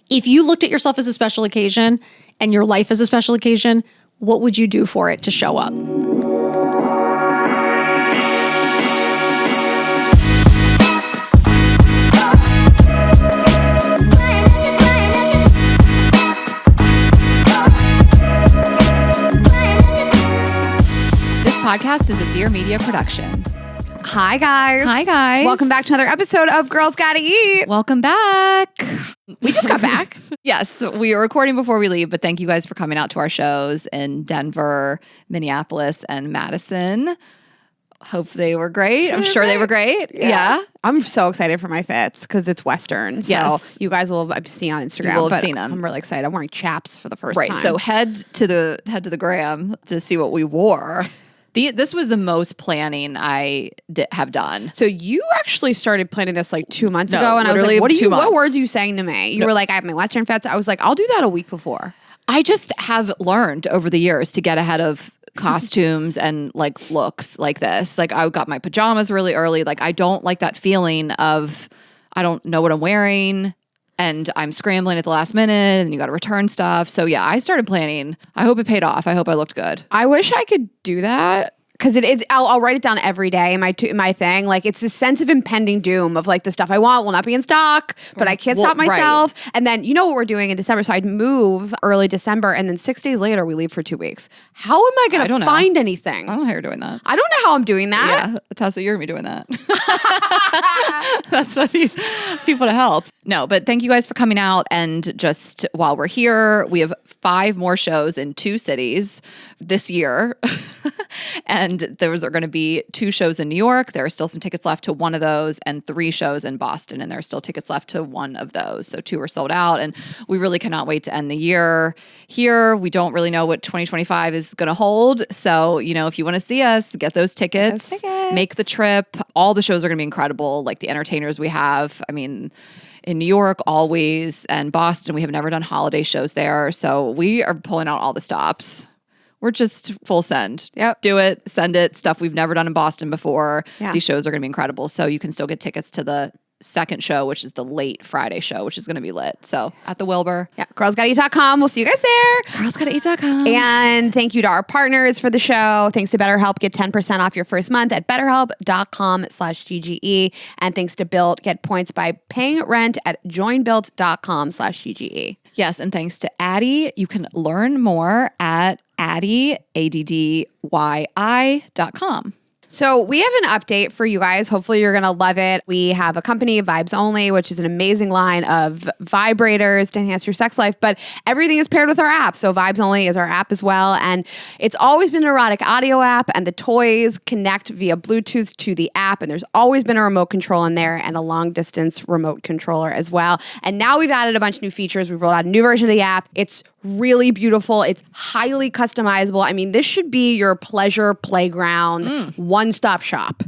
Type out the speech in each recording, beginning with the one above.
If you looked at yourself as a special occasion and your life as a special occasion, what would you do for it to show up? This podcast is a Dear Media production. Hi, guys. Hi, guys. Welcome back to another episode of Girls Gotta Eat. Welcome back. We just got back. Yes, we are recording before we leave, but thank you guys for coming out to our shows in Denver, Minneapolis, and Madison. Hope they were great. I'm sure they were great. Yeah. I'm so excited for my fits because it's Western. So Yes. you guys will have seen on Instagram. You will have but seen them. I'm really excited. I'm wearing chaps for the first Right. time. So head to the gram to see what we wore. This was the most planning I have done. So you actually started planning this like 2 months No, ago, and I was literally like, 2 months. What words are you saying to me? You were like, I have my Western fits. I was like, I'll do that a week before. I just have learned over the years to get ahead of costumes and like looks like this. Like I got my pajamas really early. Like I don't like that feeling of I don't know what I'm wearing and I'm scrambling at the last minute and you got to return stuff. So yeah, I started planning. I hope it paid off. I hope I looked good. I wish I could do that. Because it is, I'll write it down every day in my thing. Like it's this sense of impending doom of like the stuff I want will not be in stock, but I can't stop myself. Right. And then you know what we're doing in December. So I'd move early December, and then 6 days later we leave for 2 weeks. How am I going to find anything? I don't know how you're doing that. I don't know how I'm doing that. Yeah, Tessa, you're gonna be doing that. That's what these people to help. No, but thank you guys for coming out. And just while we're here, we have 5 more shows in 2 cities this year. And there are going to be 2 shows in New York. There are still some tickets left to one of those, and 3 shows in Boston. And there are still tickets left to one of those. So 2 are sold out. And we really cannot wait to end the year here. We don't really know what 2025 is going to hold. So, you know, if you want to see us, get those tickets. Make the trip. All the shows are going to be incredible. Like the entertainers we have. I mean, in New York, always, and Boston, we have never done holiday shows there. So we are pulling out all the stops. We're just full send. Yep. Do it, send it. Stuff we've never done in Boston before. Yeah. These shows are going to be incredible. So you can still get tickets to the second show, which is the late Friday show, which is going to be lit. So at the Wilbur. Yeah, girlsgottaeat.com. We'll see you guys there. Girlsgottaeat.com. And thank you to our partners for the show. Thanks to BetterHelp. Get 10% off your first month at betterhelp.com/GGE. And thanks to Built. Get points by paying rent at joinbuilt.com/GGE. Yes, and thanks to Addie. You can learn more at Addie, ADDYI.com. So we have an update for you guys. Hopefully you're going to love it. We have a company, Vibes Only, which is an amazing line of vibrators to enhance your sex life, but everything is paired with our app. So Vibes Only is our app as well. And it's always been an erotic audio app, and the toys connect via Bluetooth to the app. And there's always been a remote control in there and a long distance remote controller as well. And now we've added a bunch of new features. We've rolled out a new version of the app. It's really beautiful. It's highly customizable. I mean, this should be your pleasure playground, one-stop shop.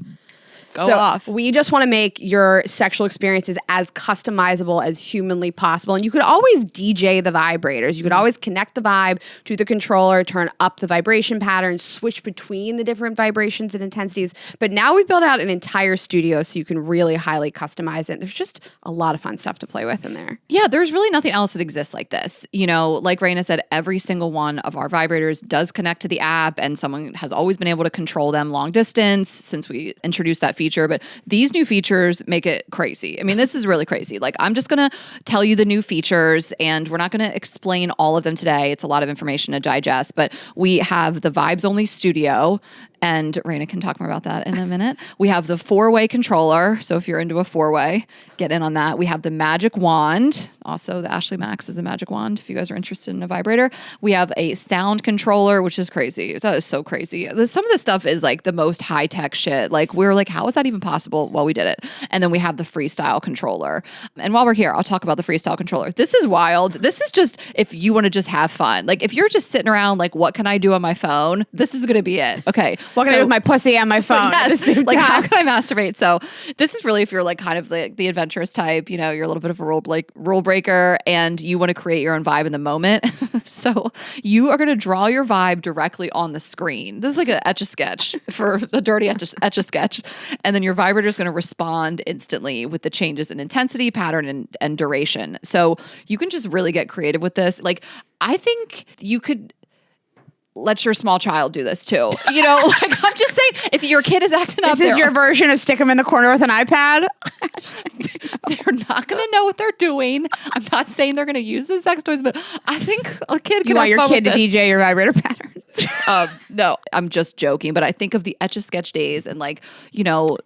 Go off. We just want to make your sexual experiences as customizable as humanly possible. And you could always DJ the vibrators. You could always connect the vibe to the controller, turn up the vibration patterns, switch between the different vibrations and intensities. But now we've built out an entire studio so you can really highly customize it. There's just a lot of fun stuff to play with in there. Yeah, there's really nothing else that exists like this. You know, like Raina said, every single one of our vibrators does connect to the app, and someone has always been able to control them long distance since we introduced that feature. But these new features make it crazy. I mean, this is really crazy. Like, I'm just going to tell you the new features, and we're not going to explain all of them today. It's a lot of information to digest, but we have the Vibes Only Studio, and Raina can talk more about that in a minute. We have the 4-way controller. So if you're into a 4-way, get in on that. We have the magic wand. Also, the Ashley Max is a magic wand if you guys are interested in a vibrator. We have a sound controller, which is crazy. That is so crazy. Some of this stuff is like the most high-tech shit. Like, we're like, how is that even possible? Well, we did it. And then we have the freestyle controller. And while we're here, I'll talk about the freestyle controller. This is wild. This is just if you want to just have fun. Like, if you're just sitting around like, what can I do on my phone? This is going to be it. Okay. Walking in with my pussy and my phone. At the same like how time. can I masturbate? So this is really if you're like kind of the adventurous type, you're a little bit of a rule breaker and you want to create your own vibe in the moment. So you are going to draw your vibe directly on the screen. This is like an Etch-a-Sketch for a dirty Etch-a-Sketch. And then your vibrator is going to respond instantly with the changes in intensity, pattern, and duration. So you can just really get creative with this. Like, I think you could let your small child do this too. Like I'm just saying, if your kid is acting up, This is your version of stick them in the corner with an iPad. they're not going to know what they're doing. I'm not saying they're going to use the sex toys, but I think a kid can You want have your fun kid to with this. DJ your vibrator pattern. No, I'm just joking. But I think of the Etch-a-Sketch days and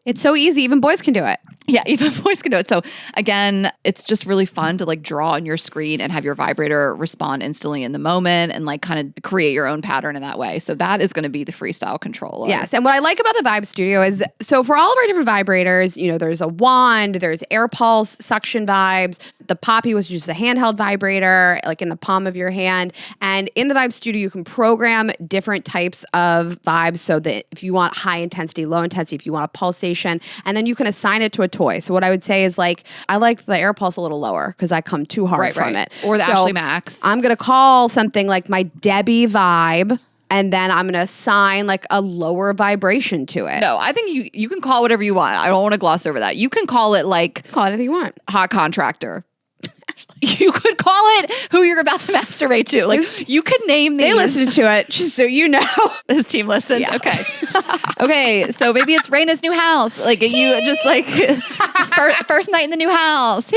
It's so easy. Even boys can do it. yeah, even boys can do it. So again, it's just really fun to like draw on your screen and have your vibrator respond instantly in the moment and like kind of create your own pattern in that way. So that is going to be the freestyle controller. Yes. And what I like about the Vibe Studio is, so for all of our different vibrators, there's a wand, there's air pulse, suction vibes. The Poppy was just a handheld vibrator, like in the palm of your hand. And in the Vibe Studio, you can program different types of vibes. So that if you want high intensity, low intensity, if you want a pulsation, and then you can assign it to a toy. So what I would say is like, I like the air pulse a little lower because I come too hard from it. Or the So Ashley Max. I'm going to call something like my Debbie vibe. And then I'm going to assign like a lower vibration to it. No, I think you can call it whatever you want. I don't want to gloss over that. You can call it like Call it anything you want. hot contractor. You could call it who you're about to masturbate to. Like you could name these. They listened to it, just so you know. His team listened. Yeah. Okay. Okay. So maybe it's Raina's new house. Like you just like first night in the new house.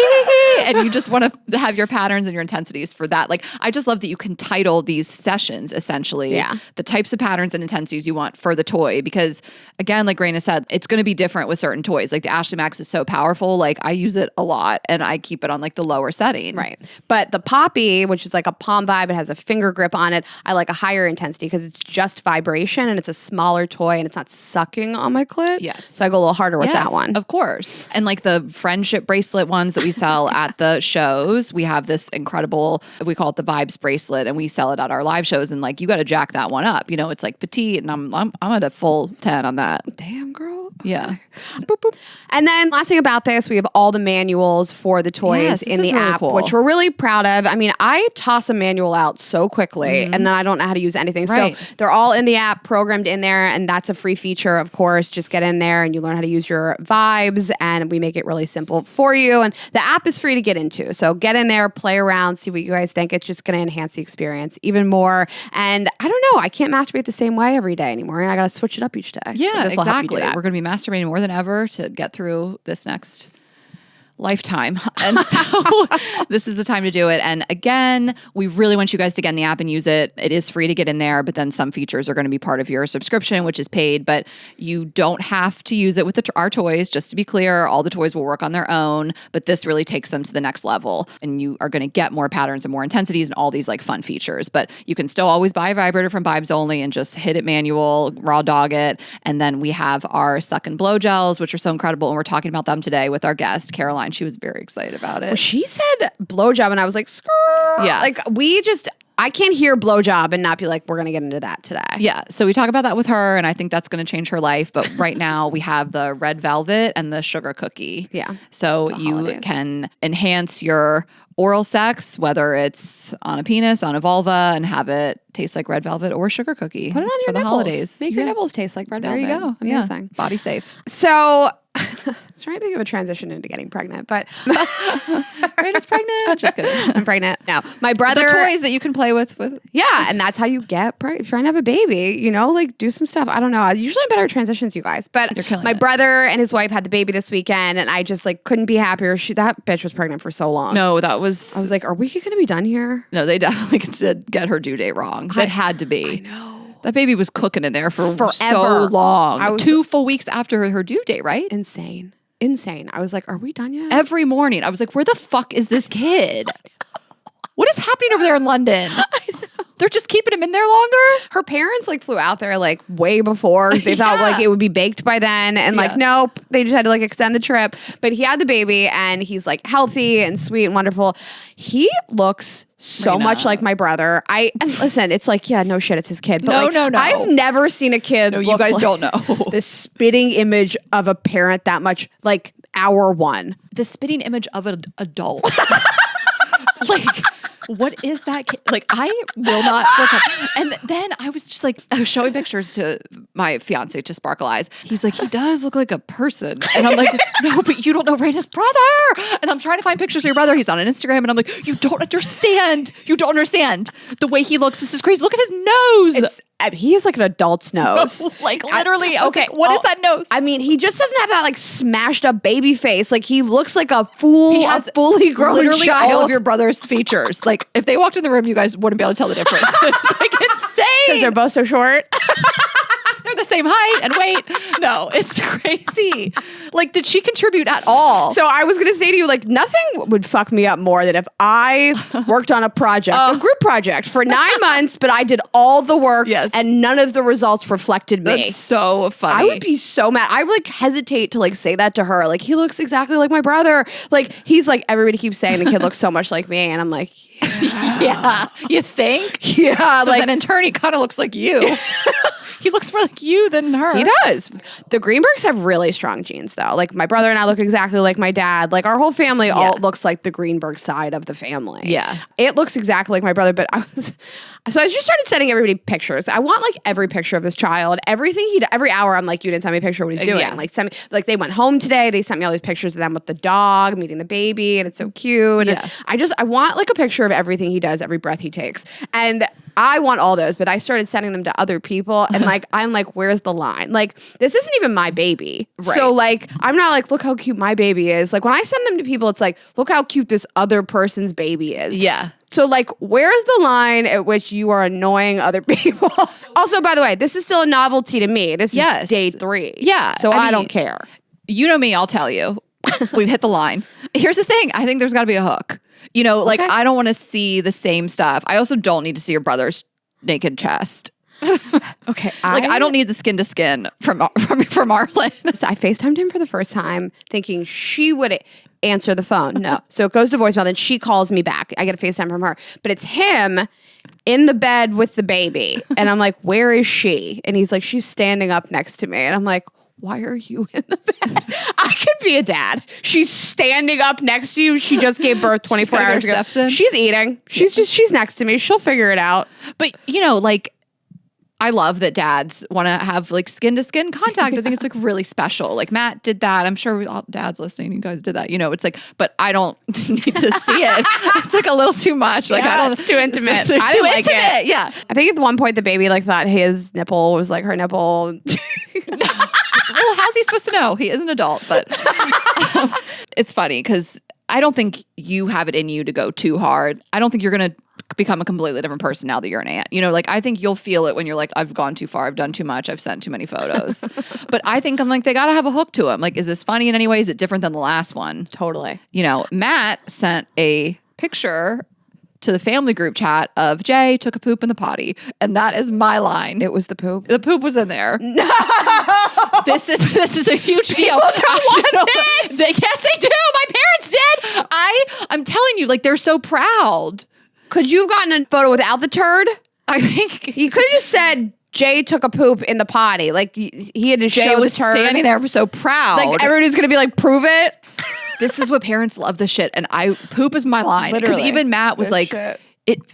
And you just want to have your patterns and your intensities for that. Like I just love that you can title these sessions essentially. Yeah. The types of patterns and intensities you want for the toy. Because again, like Raina said, it's going to be different with certain toys. Like the Ashley Max is so powerful. Like I use it a lot and I keep it on like the lower setting. Right. But the Poppy, which is like a palm vibe, it has a finger grip on it. I like a higher intensity because it's just vibration and it's a smaller toy and it's not sucking on my clit. Yes. So I go a little harder with that one. Of course. And like the friendship bracelet ones that we sell at the shows, we have this incredible, we call it the Vibes bracelet, and we sell it at our live shows. And like, you got to jack that one up. It's like petite, and I'm at a full 10 on that. Damn, girl. Yeah. Boop, boop. And then last thing about this, we have all the manuals for the toys Yes, this in the is really app, cool. which we're really proud of. I mean, I toss a manual out so quickly and then I don't know how to use anything. Right. So they're all in the app, programmed in there, and that's a free feature, of course. Just get in there and you learn how to use your vibes, and we make it really simple for you. And the app is free to get into. So get in there, play around, see what you guys think. It's just going to enhance the experience even more. And I don't know, I can't masturbate the same way every day anymore. And I got to switch it up each day. Yeah, So this will help you do exactly. that. We're going to be masturbating more than ever to get through this next lifetime. And so this is the time to do it. And again, we really want you guys to get in the app and use it. It is free to get in there, but then some features are going to be part of your subscription, which is paid, but you don't have to use it with our toys. Just to be clear, all the toys will work on their own, but this really takes them to the next level, and you are going to get more patterns and more intensities and all these like fun features. But you can still always buy a vibrator from Vibes Only and just hit it manual, raw dog it. And then we have our suck and blow gels, which are so incredible. And we're talking about them today with our guest, Caroline. She was very excited about it. She said blowjob, and I was like, skrrr. Yeah. Like I can't hear blowjob and not be like, we're going to get into that today. Yeah. So we talk about that with her, and I think that's going to change her life. But right now we have the red velvet and the sugar cookie. Yeah. So The you holidays. can enhance your oral sex, whether it's on a penis, on a vulva, and have it taste like red velvet or sugar cookie. Put it on for your the nipples. holidays. Make your nipples taste like red There velvet. you go. Amazing. Yeah. Body safe. So I was trying to think of a transition into getting pregnant, but Raina's pregnant. Just kidding. I'm pregnant. No, my brother. The toys that you can play with. Yeah, and that's how you get pregnant. Trying to have a baby, like do some stuff. I don't know. Usually I'm better at transitions, you guys. But You're killing my it. brother and his wife had the baby this weekend, and I just like couldn't be happier. That bitch was pregnant for so long. No, that was. I was like, are we going to be done here? No, they definitely did get her due date wrong. It had to be. I know. That baby was cooking in there for so Forever. long. I was- 2 full weeks after her due date, right? Insane. I was like, are we done yet? Every morning, I was like, where the fuck is this kid? What is happening over there in London? I know. They're just keeping him in there longer? Her parents like flew out there like way before. They thought like it would be baked by then. And like, nope, they just had to like extend the trip. But he had the baby and he's like healthy and sweet and wonderful. He looks so much like my brother. And listen, it's like, yeah, no shit, it's his kid. But no. I've never seen a kid. No, you guys like don't know. The spitting image of a parent that much, like our one. The spitting image of an adult. Like, what is that kid? Like, I will not look up. And then I was just like, I was showing pictures to my fiance, to Sparkle Eyes. He's like, he does look like a person. And I'm like, no, but you don't know Raina's brother. And I'm trying to find pictures of your brother. He's on an Instagram. And I'm like, you don't understand. You don't understand the way he looks. This is crazy. Look at his nose. He has like an adult's nose. Like literally. Okay. What is that nose? I mean, he just doesn't have that like smashed up baby face. Like he looks like a fool, he has a fully grown literally child. All of your brother's features. Like if they walked in the room, you guys wouldn't be able to tell the difference. It's like insane. Because they're both so short. They're the same height and weight. No, it's crazy. Like, did she contribute at all? So I was going to say to you, like, nothing would fuck me up more than if I worked on a project, a group project for 9 months, but I did all the work and none of the results reflected me. That's so funny. I would be so mad. I would like hesitate to like say that to her. Like, he looks exactly like my brother. Like, he's like, everybody keeps saying the kid looks so much like me. And I'm like, yeah. You think? Yeah. So like, then in turn, he kind of looks like you. He looks more like you than her. He does. The Greenbergs have really strong genes, though. Like, my brother and I look exactly like my dad. Like, our whole family all looks like the Greenberg side of the family. Yeah. It looks exactly like my brother, but so I just started sending everybody pictures. I want, like, every picture of this child. Everything every hour, I'm like, you didn't send me a picture of what he's doing. Yeah. Like, send me, like, they went home today. They sent me all these pictures of them with the dog, meeting the baby, and it's so cute. Yeah. And I want, like, a picture of everything he does, every breath he takes. And I want all those, but I started sending them to other people. And, like, I'm like, where's the line? Like, this isn't even my baby. Right. So, like, I'm not like, look how cute my baby is. Like, when I send them to people, it's like, look how cute this other person's baby is. Yeah. So, like, where's the line at which you are annoying other people? Also, by the way, this is still a novelty to me. This is day 3. Yeah. So I don't care. You know me, I'll tell you. We've hit the line. Here's the thing. I think there's got to be a hook. You know, like, I don't want to see the same stuff. I also don't need to see your brother's naked chest. Okay. I don't need the skin to skin from Arlen. So I FaceTimed him for the first time thinking she would answer the phone. No. So it goes to voicemail. Then she calls me back. I get a FaceTime from her. But it's him in the bed with the baby. And I'm like, where is she? And he's like, she's standing up next to me. And I'm like, why are you in the bed? I could be a dad. She's standing up next to you. She just gave birth 24 hours ago. She's eating. She's next to me. She'll figure it out. But, you know, like, I love that dads want to have like skin to skin contact. I think it's like really special. Like Matt did that. I'm sure all dads listening, you guys did that. You know, it's like, but I don't need to see it. It's like a little too much. Like I don't. It's too intimate. It's too intimate. Yeah. I think at one point the baby like thought his nipple was like her nipple. Well, how's he supposed to know? He is an adult, but it's funny because I don't think you have it in you to go too hard. I don't think you're going to become a completely different person now that you're an aunt. You know, like I think you'll feel it when you're like, I've gone too far. I've done too much. I've sent too many photos. But I think I'm like, they got to have a hook to him. Like, is this funny in any way? Is it different than the last one? Totally. You know, Matt sent a picture to the family group chat of Jay took a poop in the potty. And that is my line. It was the poop. The poop was in there. No. This is a huge deal. Yes, they do. My parents did. I'm telling you, like, they're so proud. Could you have gotten a photo without the turd? I think you could have just said Jay took a poop in the potty. Like he had to Jay show the was turd. Standing there so proud. Like everybody's gonna be like, prove it. This is what parents love this shit. And poop is my line. Because even Matt was like,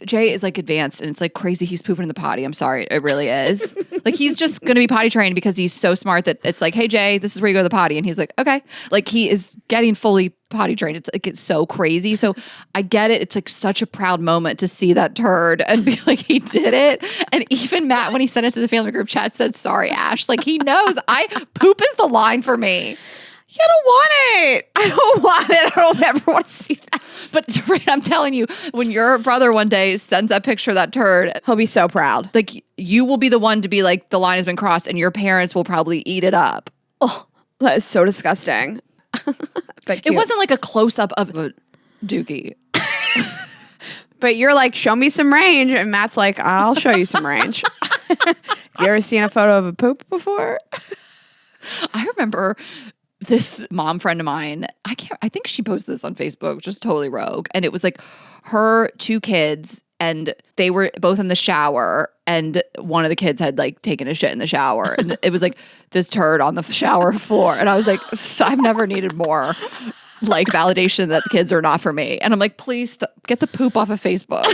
Jay is like advanced and it's like crazy. He's pooping in the potty. I'm sorry. It really is. Like he's just going to be potty trained because he's so smart that it's like, hey, Jay, this is where you go to the potty. And he's like, okay. Like he is getting fully potty trained. It's like, it's so crazy. So I get it. It's like such a proud moment to see that turd and be like, he did it. And even Matt, when he sent it to the family group chat, said, sorry, Ash. Like he knows poop is the line for me. I don't want it. I don't want it. I don't ever want to see that. But I'm telling you, when your brother one day sends that picture of that turd, he'll be so proud. Like you will be the one to be like, the line has been crossed and your parents will probably eat it up. Oh, that is so disgusting. But it wasn't like a close up of a dookie. But you're like, show me some range. And Matt's like, I'll show you some range. You ever seen a photo of a poop before? I remember this mom friend of mine, I think she posted this on Facebook, just totally rogue. And it was like her 2 kids, and they were both in the shower, and one of the kids had like taken a shit in the shower. And it was like this turd on the shower floor. And I was like, I've never needed more like validation that the kids are not for me. And I'm like, please get the poop off of Facebook.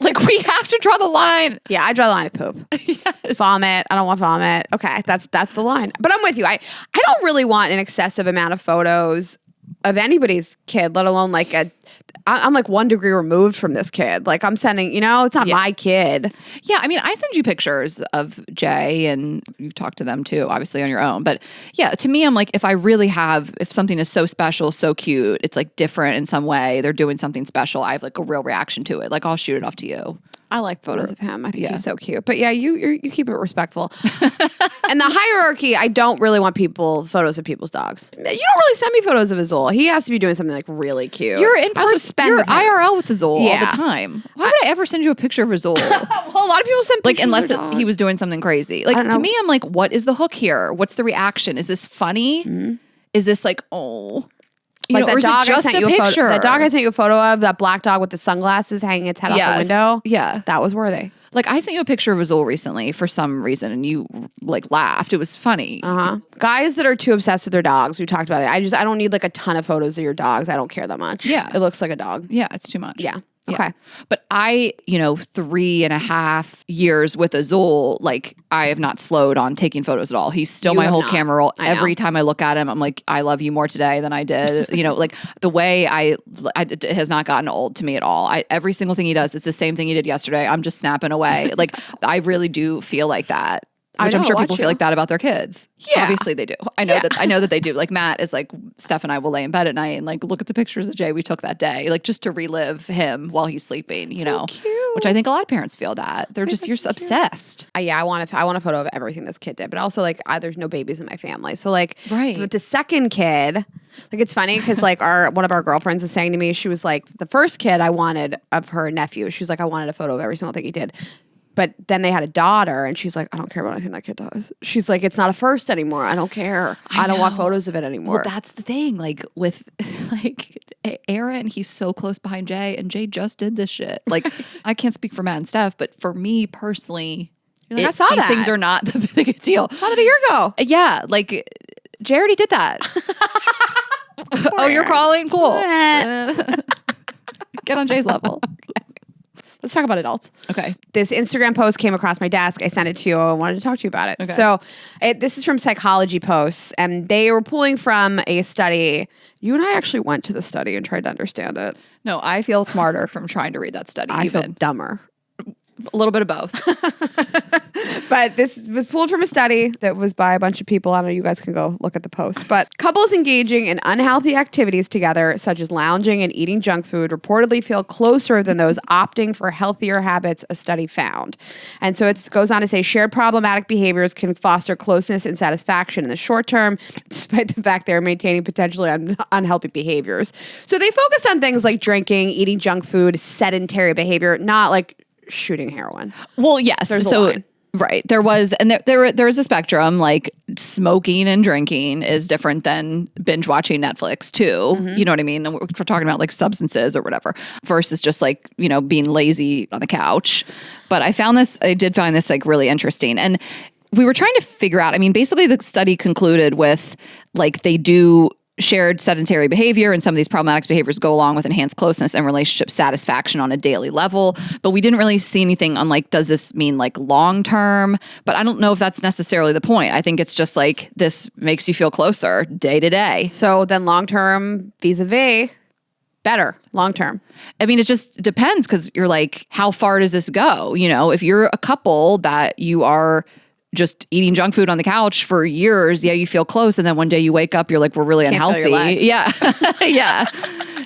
Like, we have to draw the line. Yeah, I draw the line at poop. Yes. Vomit. I don't want vomit. Okay, that's the line. But I'm with you. I don't really want an excessive amount of photos of anybody's kid, let alone like I'm like 1 degree removed from this kid. Like I'm sending, it's not my kid. Yeah, I mean, I send you pictures of Jay, and you've talked to them too, obviously on your own. But yeah, to me, I'm like, if something is so special, so cute, it's like different in some way, they're doing something special, I have like a real reaction to it. Like, I'll shoot it off to you. I like photos of him. I think he's so cute. But yeah, you keep it respectful. And the hierarchy, I don't really want photos of people's dogs. You don't really send me photos of Azul. He has to be doing something like really cute. You're in person. You're IRL with Azul all Yeah. the time. Why would I ever send you a picture of Azul? Well, a lot of people send Like, pictures unless of their dogs. he was doing something crazy. Like, to me, I'm like, what is the hook here? What's the reaction? Is this funny? Mm-hmm. Is this like, oh... Like or is it just a picture? That dog I sent you a photo of, that black dog with the sunglasses hanging its head out the window. Yeah. That was worthy. Like, I sent you a picture of Azul recently for some reason, and you like laughed. It was funny. Guys that are too obsessed with their dogs, we talked about it. I don't need like a ton of photos of your dogs. I don't care that much. Yeah. It looks like a dog. Yeah, it's too much. Yeah. Yeah. Okay. But 3.5 years with Azul, like, I have not slowed on taking photos at all. He's still my whole camera roll. Every time I look at him, I'm like, I love you more today than I did. Like, the way it has not gotten old to me at all. Every single thing he does, it's the same thing he did yesterday. I'm just snapping away. Like, I really do feel like that. Which I'm sure people feel like that about their kids. Yeah. Obviously they do. I know that they do. Like, Matt is like, Steph and I will lay in bed at night and like look at the pictures of Jay we took that day, like just to relive him while he's sleeping, you know. Cute. Which I think a lot of parents feel that. They're just, you're obsessed. I want a photo of everything this kid did, but also like there's no babies in my family. So like Right. with the second kid, like it's funny because like one of our girlfriends was saying to me, she was like, the first kid I wanted of her nephew, she was like, I wanted a photo of every single thing he did. But then they had a daughter, and she's like, I don't care about anything that kid does. She's like, it's not a first anymore. I don't care. I don't want photos of it anymore. Well, that's the thing. Like, with like Aaron, he's so close behind Jay, and Jay just did this shit. Like, I can't speak for Matt and Steph, but for me personally, like, I saw these that. things are not the big deal. How did a year go? Yeah, like Jay already did that. Oh, you're calling? Cool. Get on Jay's level. Let's talk about adults. Okay. This Instagram post came across my desk. I sent it to you. I wanted to talk to you about it. Okay. So this is from Psychology Posts, and they were pulling from a study. You and I actually went to the study and tried to understand it. No, I feel smarter from trying to read that study. I feel dumber. A little bit of both. But this was pulled from a study that was by a bunch of people. I don't know, you guys can go look at the post. But couples engaging in unhealthy activities together, such as lounging and eating junk food, reportedly feel closer than those opting for healthier habits, a study found. And so it goes on to say shared problematic behaviors can foster closeness and satisfaction in the short term, despite the fact they're maintaining potentially unhealthy behaviors. So they focused on things like drinking, eating junk food, sedentary behavior, not like shooting heroin. Well, yes. There's a so line. Right. There was, and there is a spectrum. Like, smoking and drinking is different than binge watching Netflix too. Mm-hmm. You know what I mean? We're talking about like substances or whatever versus just like, being lazy on the couch. But I did find this like really interesting. And we were trying to figure out, I mean, basically the study concluded with like, they do shared sedentary behavior, and some of these problematic behaviors go along with enhanced closeness and relationship satisfaction on a daily level. But we didn't really see anything on like, does this mean like long term? But I don't know if that's necessarily the point. I think it's just like, this makes you feel closer day to day. So then long term, vis-a-vis, better long term. I mean, it just depends, because you're like, how far does this go? If you're a couple that you are just eating junk food on the couch for years, yeah, you feel close, and then one day you wake up, you're like, we're really Can't feel your unhealthy. legs. Yeah. Yeah.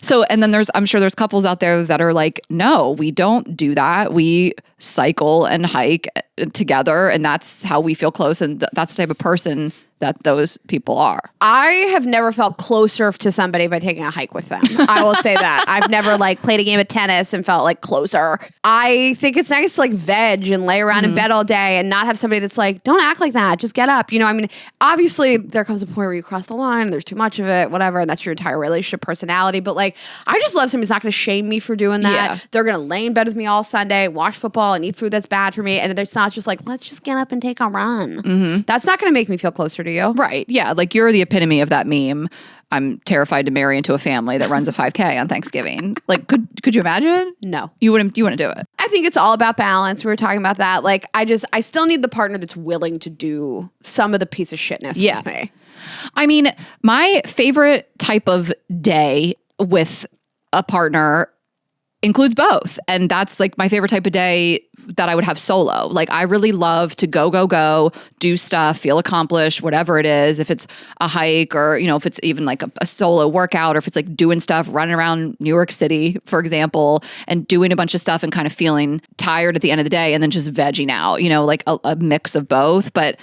So, and then I'm sure there's couples out there that are like, no, we don't do that. We cycle and hike together, and that's how we feel close. And that's the type of person that those people are. I have never felt closer to somebody by taking a hike with them. I will say that. I've never like played a game of tennis and felt like closer. I think it's nice to like veg and lay around in bed all day and not have somebody that's like, don't act like that. Just get up. You know, I mean, obviously there comes a point where you cross the line, there's too much of it, whatever, and that's your entire relationship personality. But like, I just love somebody who's not going to shame me for doing that. Yeah. They're going to lay in bed with me all Sunday, watch football and eat food that's bad for me. And it's not just like, let's just get up and take a run. That's not going to make me feel closer to you. Right. Yeah. Like you're the epitome of that meme. I'm terrified to marry into a family that runs a 5K on Thanksgiving. Like, could you imagine? No. You wouldn't do it. I think it's all about balance. We were talking about that. Like, I still need the partner that's willing to do some of the piece of shitness with me. I mean, my favorite type of day with a partner includes both. And that's like my favorite type of day that I would have solo. Like I really love to go, do stuff, feel accomplished, whatever it is. If it's a hike or, you know, if it's even like a solo workout or if it's like doing stuff, running around New York City, for example, and doing a bunch of stuff and kind of feeling tired at the end of the day and then just vegging out, you know, like a mix of both. But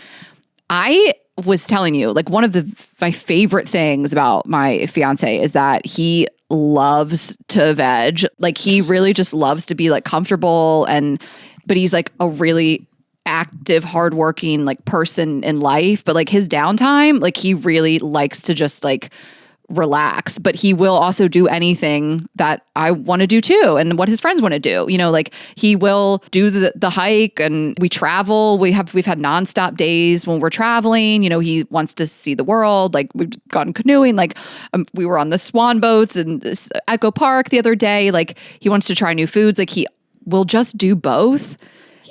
I was telling you, like one of my favorite things about my fiance is that he loves to veg. Like he really just loves to be like comfortable but he's like a really active, hardworking like person in life. But like his downtime, like he really likes to just like relax, but he will also do anything that I want to do too and what his friends want to do. You know, like he will do the hike and we travel. We've had nonstop days when we're traveling. You know, he wants to see the world. Like we've gone canoeing, like we were on the swan boats in Echo Park the other day. Like he wants to try new foods. Like he will just do both.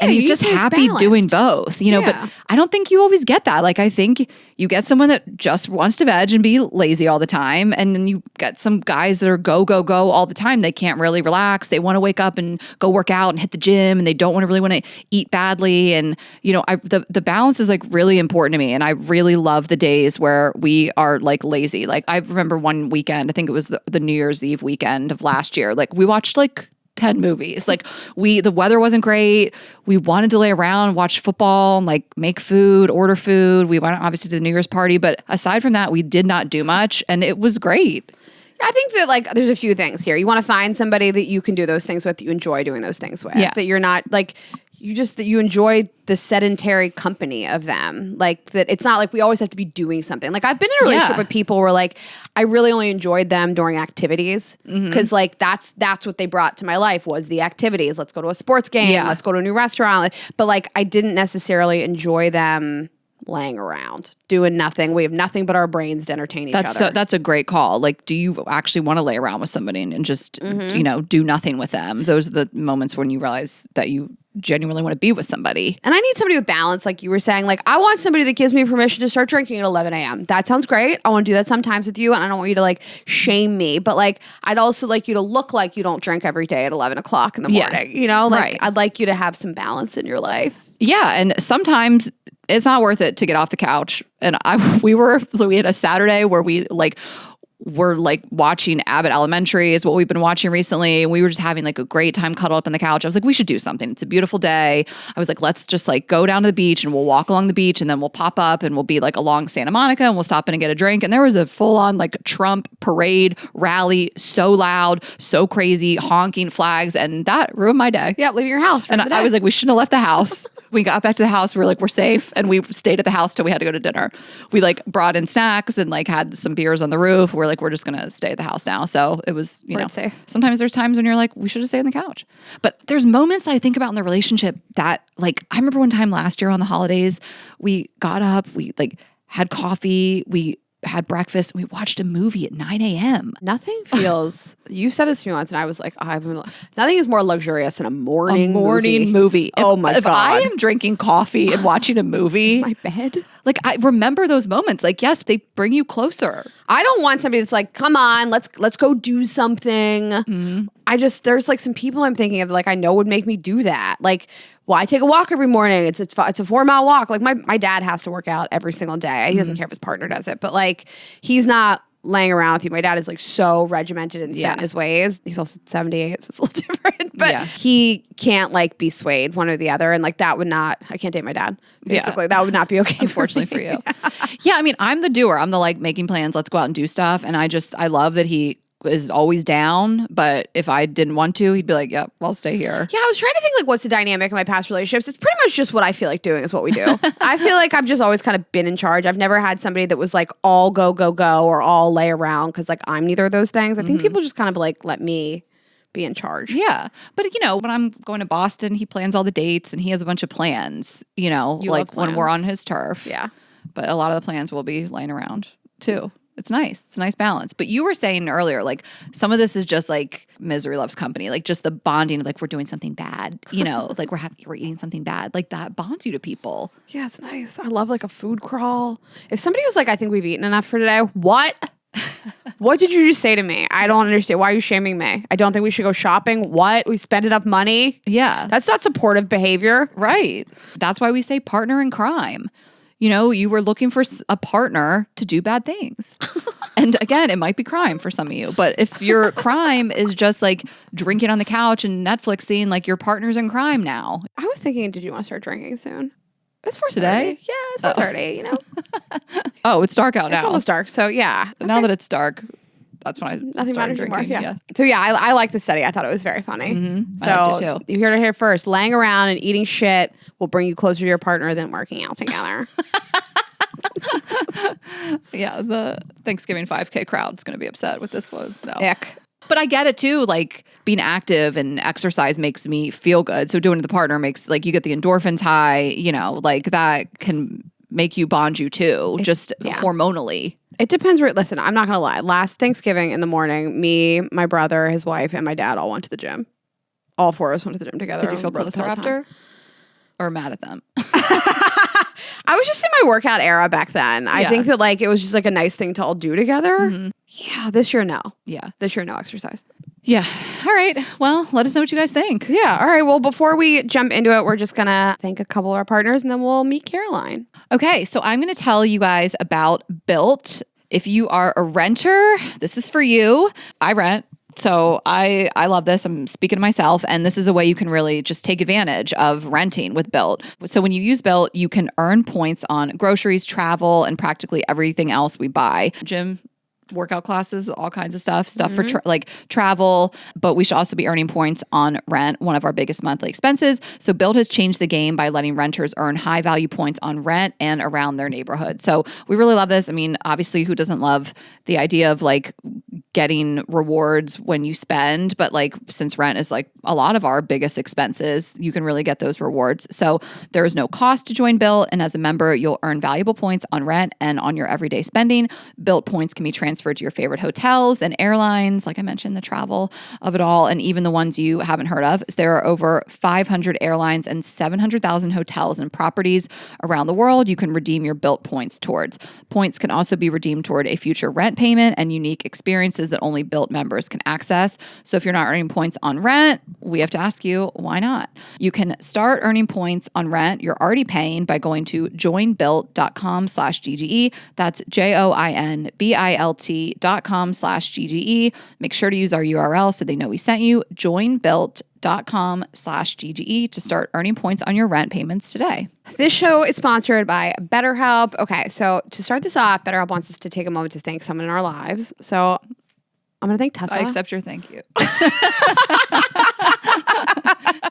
And he's just happy doing both, you know, but I don't think you always get that. Like, I think you get someone that just wants to veg and be lazy all the time. And then you get some guys that are go all the time. They can't really relax. They want to wake up and go work out and hit the gym and they don't really want to eat badly. And, you know, the balance is like really important to me. And I really love the days where we are like lazy. Like I remember one weekend, I think it was the New Year's Eve weekend of last year. Like we watched like 10 movies. Like the weather wasn't great. We wanted to lay around, watch football, like make food, order food. We went obviously to the New Year's party, but aside from that, we did not do much and it was great. I think that like there's a few things here. You want to find somebody that you can do those things with, that you enjoy doing those things with. Yeah. That you're not like that you enjoy the sedentary company of them. Like that it's not like we always have to be doing something. Like I've been in a relationship with people where like I really only enjoyed them during activities because like that's what they brought to my life was the activities. Let's go to a sports game. Let's go to a new restaurant. But like I didn't necessarily enjoy them laying around doing nothing. We have nothing but our brains to entertain each other. That's a great call. Like, do you actually want to lay around with somebody and just, you know, do nothing with them? Those are the moments when you realize that you genuinely want to be with somebody. And I need somebody with balance, like you were saying. Like, I want somebody that gives me permission to start drinking at 11 a.m. That sounds great. I want to do that sometimes with you, and I don't want you to, like, shame me. But, like, I'd also like you to look like you don't drink every day at 11 o'clock in the morning. You know? Like, I'd like you to have some balance in your life. Yeah, and sometimes it's not worth it to get off the couch. And we had a Saturday where we're like watching Abbott Elementary is what we've been watching recently. And we were just having like a great time cuddled up on the couch. I was like, we should do something. It's a beautiful day. I was like, let's just like go down to the beach and we'll walk along the beach and then we'll pop up and we'll be like along Santa Monica and we'll stop in and get a drink. And there was a full on like Trump parade rally, so loud, so crazy, honking flags. And that ruined my day. Yeah, leaving your house. And I was like, we shouldn't have left the house. We got back to the house. We were like, we're safe. And we stayed at the house till we had to go to dinner. We like brought in snacks and like had some beers on the roof. We're like, we're just going to stay at the house now. So it was, you know, safe. Sometimes there's times when you're like, we should have stayed on the couch. But there's moments I think about in the relationship that like, I remember one time last year on the holidays, we got up, we like had coffee, we had breakfast, we watched a movie at 9 a.m. Nothing feels, you said this to me once and I was like, nothing is more luxurious than a morning movie. Oh my God. If I am drinking coffee and watching a movie. My bed. Like I remember those moments. Like, yes, they bring you closer. I don't want somebody that's like, come on, let's go do something. Mm-hmm. There's like some people I'm thinking of like I know would make me do that. Like, well, I take a walk every morning. It's a 4-mile walk. Like my dad has to work out every single day. He doesn't care if his partner does it, but like he's not laying around with you. My dad is like so regimented and set in his ways. He's also 78, so it's a little different. But he can't like be swayed one or the other. And like that would not, I can't date my dad. Basically, that would not be okay. Unfortunately for you. Yeah, I mean, I'm the doer. I'm the like making plans. Let's go out and do stuff. And I love that he is always down. But if I didn't want to, he'd be like, "Yep, I'll stay here." Yeah, I was trying to think like what's the dynamic in my past relationships. It's pretty much just what I feel like doing is what we do. I feel like I've just always kind of been in charge. I've never had somebody that was like all go, go, go or all lay around because like I'm neither of those things. I think people just kind of like let me be in charge. Yeah. But when I'm going to Boston, he plans all the dates and he has a bunch of plans, like when we're on his turf. Yeah. But a lot of the plans will be laying around too. It's nice. It's a nice balance. But you were saying earlier, like some of this is just like misery loves company, like just the bonding, like we're doing something bad, like we're eating something bad, like that bonds you to people. Yeah, it's nice. I love like a food crawl. If somebody was like, I think we've eaten enough for today, what? What did you just say to me? I don't understand. Why are you shaming me? I don't think we should go shopping. What? We spent enough money? Yeah. That's not supportive behavior. Right. That's why we say partner in crime. You were looking for a partner to do bad things. And again, it might be crime for some of you. But if your crime is just like drinking on the couch and Netflixing, like your partner's in crime now. I was thinking, did you want to start drinking soon? It's 4:30. Today? Yeah, it's 4:30, Oh, it's dark out now. It's almost dark. So yeah. Now that it's dark, that's when I Nothing started matters drinking. anymore. Yeah. So yeah, I like the study. I thought it was very funny. Mm-hmm. So I liked it too. You heard it here first. Laying around and eating shit will bring you closer to your partner than working out together. Yeah, the Thanksgiving 5K crowd's going to be upset with this one. No. Ick. But I get it too. Like being active and exercise makes me feel good. So doing it with the partner makes like you get the endorphins high, like that can make you bond you too, just hormonally. It depends where, listen, I'm not going to lie. Last Thanksgiving in the morning, me, my brother, his wife, and my dad all went to the gym. All four of us went to the gym together. Did you feel closer after? Or mad at them? I was just in my workout era back then. I think that like it was just like a nice thing to all do together. Mm-hmm. Yeah, this year, no. Yeah. This year, no exercise. Yeah. All right. Well, let us know what you guys think. Yeah. All right. Well, before we jump into it, we're just going to thank a couple of our partners and then we'll meet Caroline. Okay. So I'm going to tell you guys about Built. If you are a renter, this is for you. I rent. So I love this. I'm speaking to myself. And this is a way you can really just take advantage of renting with Built. So when you use Built, you can earn points on groceries, travel, and practically everything else we buy. Gym, workout classes, all kinds of stuff for travel, but we should also be earning points on rent, one of our biggest monthly expenses. So Built has changed the game by letting renters earn high value points on rent and around their neighborhood. So we really love this. I mean, obviously, who doesn't love the idea of like getting rewards when you spend, but like since rent is like a lot of our biggest expenses, you can really get those rewards. So there is no cost to join Built, and as a member, you'll earn valuable points on rent and on your everyday spending. Built points can be transferred to your favorite hotels and airlines, like I mentioned, the travel of it all, and even the ones you haven't heard of. There are over 500 airlines and 700,000 hotels and properties around the world you can redeem your Built points towards. Points can also be redeemed toward a future rent payment and unique experiences that only Built members can access. So if you're not earning points on rent, we have to ask you, why not? You can start earning points on rent you're already paying by going to joinbuilt.com/GGE. That's joinbilt.com/GGE. Make sure to use our URL so they know we sent you. Joinbuilt.com/GGE to start earning points on your rent payments today. This show is sponsored by BetterHelp. Okay, so to start this off, BetterHelp wants us to take a moment to thank someone in our lives. So I'm going to thank Tessa. I accept your thank you.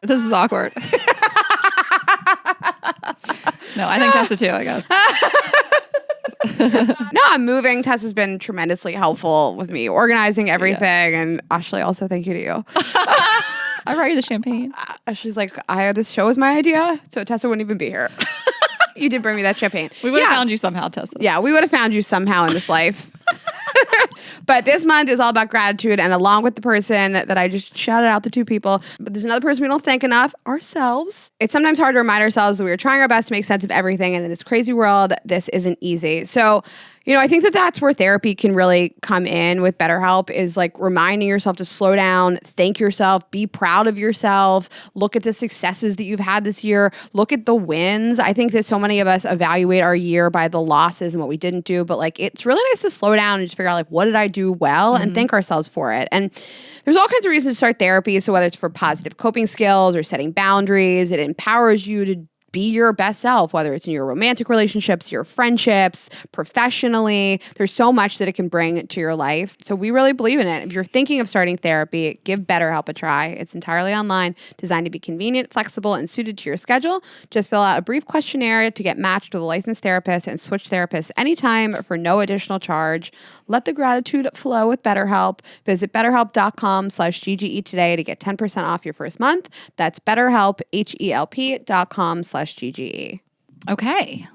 This is awkward. No, I think Tessa too, I guess. No, I'm moving. Tessa's been tremendously helpful with me organizing everything. Yeah. And Ashley, also thank you to you. I brought you the champagne. Ashley's like, this show was my idea, so Tessa wouldn't even be here. You did bring me that champagne. We would have found you somehow, Tessa. Yeah, we would have found you somehow in this life. But this month is all about gratitude, and along with the person that I just shouted out, the two people, but there's another person we don't thank enough, ourselves. It's sometimes hard to remind ourselves that we are trying our best to make sense of everything, and in this crazy world, this isn't easy. So, I think that that's where therapy can really come in with BetterHelp is like reminding yourself to slow down, thank yourself, be proud of yourself, look at the successes that you've had this year, look at the wins. I think that so many of us evaluate our year by the losses and what we didn't do, but like it's really nice to slow down and just figure out like what did I do well and thank ourselves for it. And there's all kinds of reasons to start therapy. So whether it's for positive coping skills or setting boundaries, it empowers you to be your best self, whether it's in your romantic relationships, your friendships, professionally. There's so much that it can bring to your life. So we really believe in it. If you're thinking of starting therapy, give BetterHelp a try. It's entirely online, designed to be convenient, flexible, and suited to your schedule. Just fill out a brief questionnaire to get matched with a licensed therapist and switch therapists anytime for no additional charge. Let the gratitude flow with BetterHelp. Visit betterhelp.com/GGE today to get 10% off your first month. That's BetterHelp, HELP.com/GGE. Okay.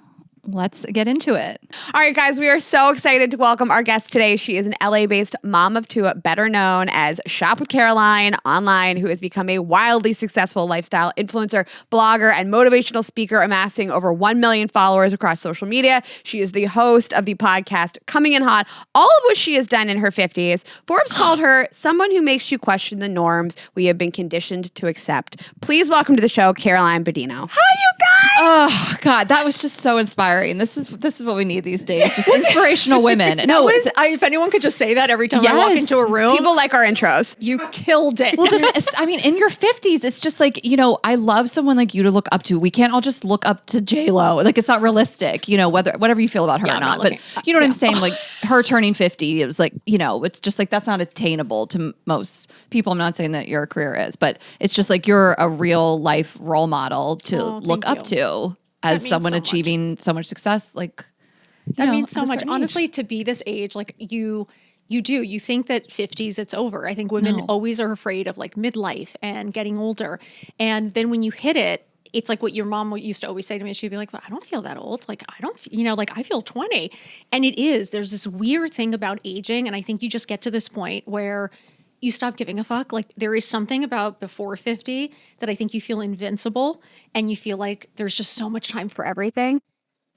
Let's get into it. All right, guys, we are so excited to welcome our guest today. She is an LA-based mom of two, better known as Shop with Caroline online, who has become a wildly successful lifestyle influencer, blogger, and motivational speaker, amassing over 1 million followers across social media. She is the host of the podcast Coming in Hot, all of which she has done in her 50s. Forbes called her someone who makes you question the norms we have been conditioned to accept. Please welcome to the show, Caroline Baudino. Hi, you guys! Oh God, that was just so inspiring. This is what we need these days. Just inspirational women. No, if anyone could just say that every time I walk into a room. People like our intros. You killed it. Well, in your 50s, it's just like, I love someone like you to look up to. We can't all just look up to J-Lo. Like, it's not realistic, whatever you feel about her or not. But you know what I'm saying? Like, her turning 50, it was like, it's just like, that's not attainable to most people. I'm not saying that your career is, but it's just like, you're a real life role model to look up to as someone achieving so much success. Like, that means so much. Honestly, to be this age, like you think that 50s, it's over. I think women always are afraid of like midlife and getting older. And then when you hit it, it's like what your mom used to always say to me. She'd be like, well, I don't feel that old. Like, I don't, I feel 20. And it is, there's this weird thing about aging. And I think you just get to this point where you stop giving a fuck. Like, there is something about before 50 that I think you feel invincible and you feel like there's just so much time for everything.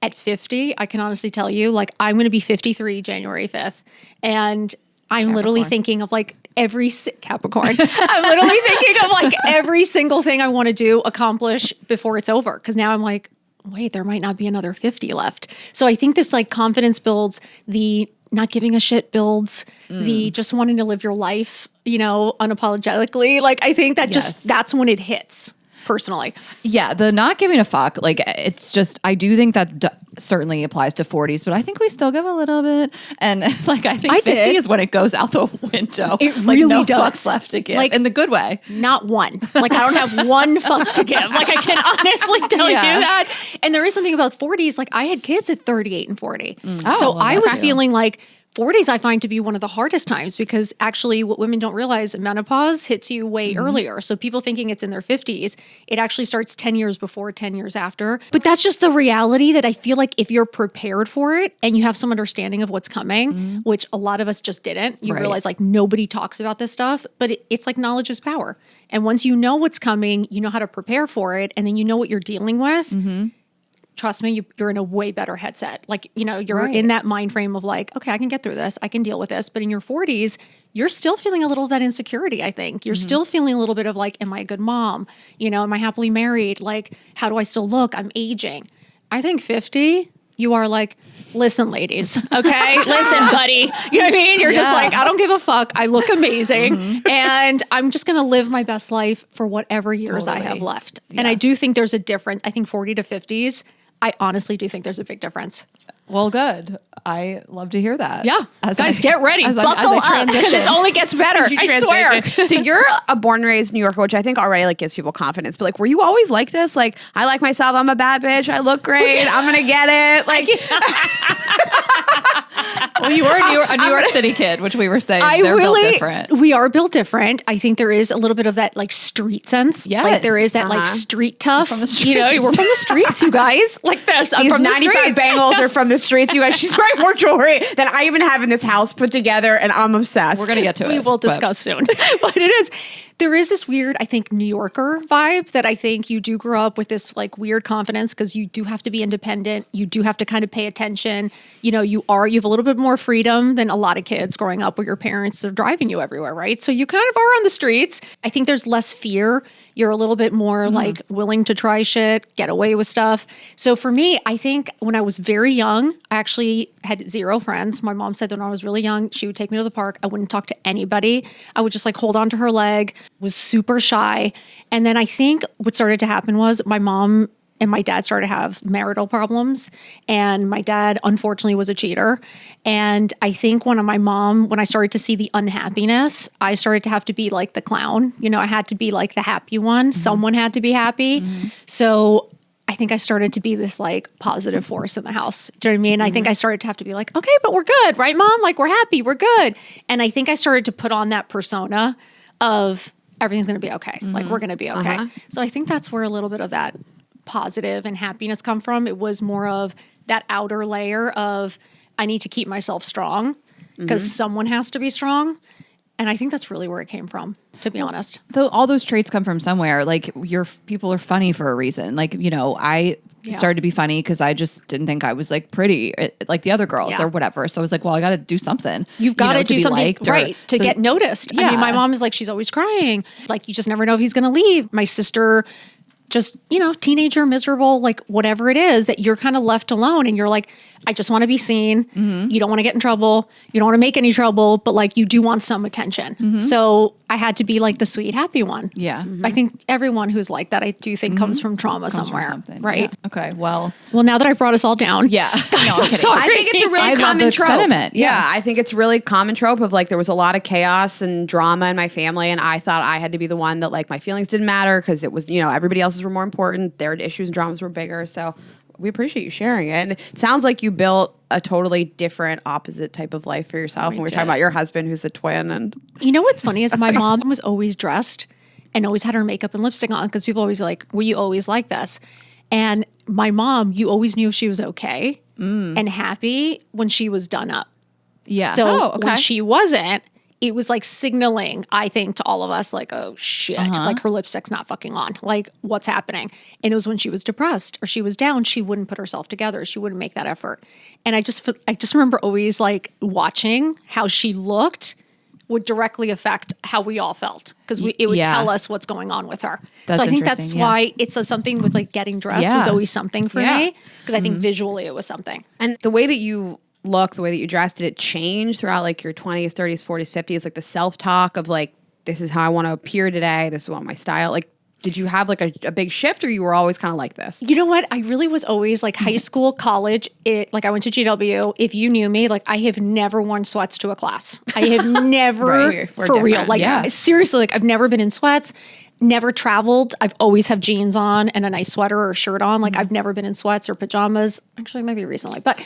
At 50, I can honestly tell you, like, I'm going to be 53 January 5th. And I'm literally thinking of like Capricorn. I'm literally thinking of like every single thing I want to do, accomplish before it's over. Cause now I'm like, wait, there might not be another 50 left. So I think this like confidence builds, the not giving a shit builds, the just wanting to live your life, unapologetically. Like, I think that that's when it hits. Personally. Yeah, the not giving a fuck, like, it's just, I do think that certainly applies to 40s, but I think we still give a little bit. And like, I think 50 is when it goes out the window. It like, really no does. Fucks left to give, like, in the good way. Not one. Like, I don't have one fuck to give. Like, I can honestly tell you that. And there is something about 40s. Like, I had kids at 38 and 40. So I was feeling like 40s I find to be one of the hardest times because actually what women don't realize, menopause hits you way earlier. So people thinking it's in their 50s, it actually starts 10 years before, 10 years after. But that's just the reality that I feel like if you're prepared for it and you have some understanding of what's coming, which a lot of us just didn't, you realize like nobody talks about this stuff, but it's like knowledge is power. And once you know what's coming, you know how to prepare for it, and then you know what you're dealing with. Trust me, you're in a way better headset. Like, you're in that mind frame of like, okay, I can get through this. I can deal with this. But in your 40s, you're still feeling a little of that insecurity, I think. You're still feeling a little bit of like, am I a good mom? Am I happily married? Like, how do I still look? I'm aging. I think 50, you are like, listen, ladies, okay? Listen, buddy. You know what I mean? You're just like, I don't give a fuck. I look amazing. And I'm just going to live my best life for whatever years I have left. And I do think there's a difference. I think 40 to 50s, I honestly do think there's a big difference. Well, good. I love to hear that. Yeah. Guys, get ready. Buckle up because it only gets better. I swear. So you're a born and raised New Yorker, which I think already like gives people confidence. But like, were you always like this? Like, I like myself. I'm a bad bitch. I look great. I'm going to get it. Like, well, you were a New York City kid, which we were saying. They're built different. We are built different. I think there is a little bit of that like street sense. Yes. Like there is that like street tough. From the streets. We're from the streets, you guys. Like this. I'm these from 95 the streets. bangles are from the streets, you guys. She's wearing more jewelry than I even have in this house put together, and I'm obsessed. We're going to get to it. We will discuss soon. But it is. There is this weird, I think, New Yorker vibe that I think you do grow up with this like weird confidence because you do have to be independent. You do have to kind of pay attention. You know, you have a little bit more freedom than a lot of kids growing up where your parents are driving you everywhere, right? So you kind of are on the streets. I think there's less fear. You're a little bit more like willing to try shit, get away with stuff. So for me, I think when I was very young, I actually had 0 friends. My mom said that when I was really young, she would take me to the park. I wouldn't talk to anybody. I would just like hold on to her leg, was super shy. And then I think what started to happen was my mom and my dad started to have marital problems. And my dad, unfortunately, was a cheater. And I think when I started to see the unhappiness, I started to have to be like the clown. You know, I had to be like the happy one. Someone had to be happy. So I think I started to be this like positive force in the house. Do you know what I mean? I think I started to have to be like, okay, but we're good, right, Mom? Like, we're happy, we're good. And I think I started to put on that persona of everything's going to be okay. Like, we're going to be okay. So I think that's where a little bit of that positive and happiness come from. It was more of that outer layer of I need to keep myself strong because someone has to be strong. And I think that's really where it came from, to be honest. Though all those traits come from somewhere. Like people are funny for a reason. Like, you know, I started to be funny because I just didn't think I was like pretty like the other girls or whatever. So I was like, well, I got to do something. You've got to do something to get noticed. I mean, my mom is like, she's always crying. Like, you just never know if he's going to leave. My sister, just, you know, teenager, miserable, like whatever it is that you're kind of left alone and you're like, I just want to be seen. You don't want to get in trouble. You don't want to make any trouble, but like you do want some attention. So I had to be like the sweet, happy one. Yeah. I think everyone who's like that, I do think comes from trauma somewhere. Right. Yeah. Okay. Well, now that I brought us all down. Yeah. Guys, I'm sorry. I think it's a really common trope. Sentiment. Yeah. I think it's really common trope of like there was a lot of chaos and drama in my family, and I thought I had to be the one that like my feelings didn't matter because it was, you know, everybody else's were more important. Their issues and dramas were bigger. So we appreciate you sharing it. And it sounds like you built a totally different, opposite type of life for yourself. When we're talking about your husband, who's a twin. And you know what's funny is my mom was always dressed and always had her makeup and lipstick on because people always like, were you always like this? And my mom, you always knew if she was okay and happy when she was done up. Yeah. So when she wasn't, it was like signaling, I think, to all of us, like, oh shit, like her lipstick's not fucking on. Like, what's happening? And it was when she was depressed or she was down, she wouldn't put herself together. She wouldn't make that effort. And I just remember always like watching how she looked would directly affect how we all felt because it would tell us what's going on with her. So I think that's why it's something with like getting dressed was always something for me because I think visually it was something. And the way that you look, the way that you dressed, did it change throughout like your 20s, 30s, 40s, 50s? Like the self-talk of like, this is how I want to appear today. This is what my style, like, did you have like a big shift or you were always kind of like this? You know what? I really was always like high school, college. Like I went to GW. If you knew me, like I have never worn sweats to a class. I have never, for real. Like seriously, like I've never been in sweats. Never traveled. I've always have jeans on and a nice sweater or shirt on. Like I've never been in sweats or pajamas. Actually, maybe recently, but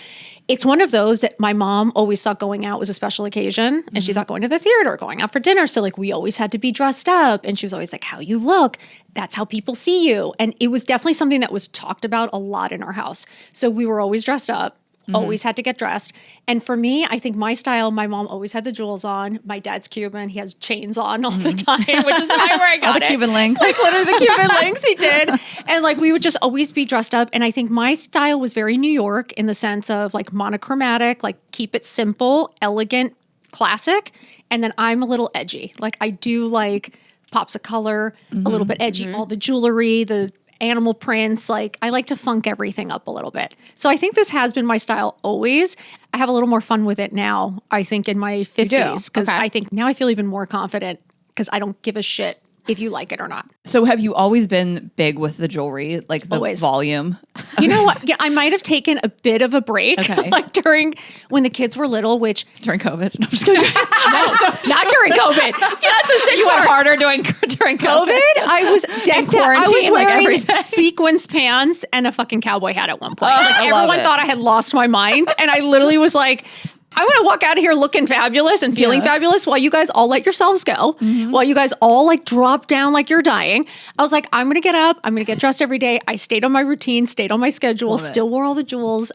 it's one of those that my mom always thought going out was a special occasion and she thought going to the theater or going out for dinner. So like we always had to be dressed up and she was always like, how you look, that's how people see you. And it was definitely something that was talked about a lot in our house. So we were always dressed up. Always had to get dressed. And for me, I think my style, my mom always had the jewels on. My dad's Cuban. He has chains on all the time, which is probably where I got all the Cuban links. Like literally the Cuban links he did. And like we would just always be dressed up. And I think my style was very New York in the sense of like monochromatic, like keep it simple, elegant, classic. And then I'm a little edgy. Like I do like pops of color, a little bit edgy, all the jewelry, the animal prints. Like I like to funk everything up a little bit. So I think this has been my style always. I have a little more fun with it now, I think in my 50s, because I think now I feel even more confident because I don't give a shit if you like it or not. So have you always been big with the jewelry, like the volume? You know what? Yeah, I might have taken a bit of a break, like during when the kids were little, which during COVID. No, I'm just kidding. No, not during COVID. Yeah, that's a sick You part. went harder during COVID. I was decked out. I was wearing like sequins pants and a fucking cowboy hat at one point. Like everyone thought I had lost my mind, and I literally was like, I want to walk out of here looking fabulous and feeling fabulous while you guys all let yourselves go, while you guys all like drop down like you're dying. I was like, I'm going to get up. I'm going to get dressed every day. I stayed on my routine, stayed on my schedule, still wore all the jewels.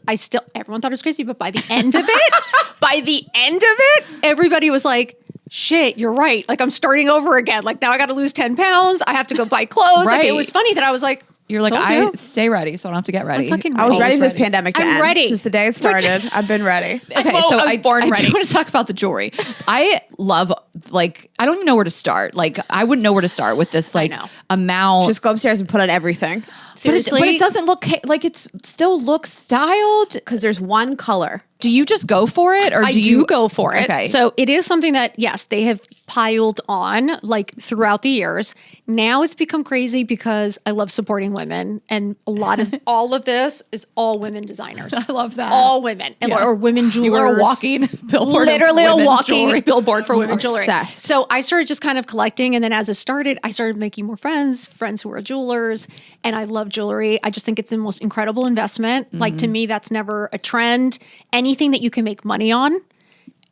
Everyone thought it was crazy, but by the end of it, everybody was like, shit, you're right. Like I'm starting over again. Like now I got to lose 10 pounds. I have to go buy clothes. Like it was funny that I was like, you're like, I stay ready, so I don't have to get ready. I was ready for this pandemic to end. I'm ready. Since the day it started, I've been ready. Okay, so I do want to talk about the jewelry. I love, like, I don't even know where to start. Like, I wouldn't know where to start with this, like, amount. Just go upstairs and put on everything. Seriously? But it doesn't look, like, it still looks styled. Because there's one color. Do you just go for it? Or I do go for it. Okay. So it is something that, yes, they have piled on like throughout the years. Now it's become crazy because I love supporting women. And a lot of all of this is all women designers. I love that. All women. Or women jewelers. You are a walking billboard. Literally a walking billboard for women jewelry. Obsessed. So I started just kind of collecting. And then as it started, I started making more friends who are jewelers. And I love jewelry. I just think it's the most incredible investment. Like to me, that's never a trend. Anything that you can make money on,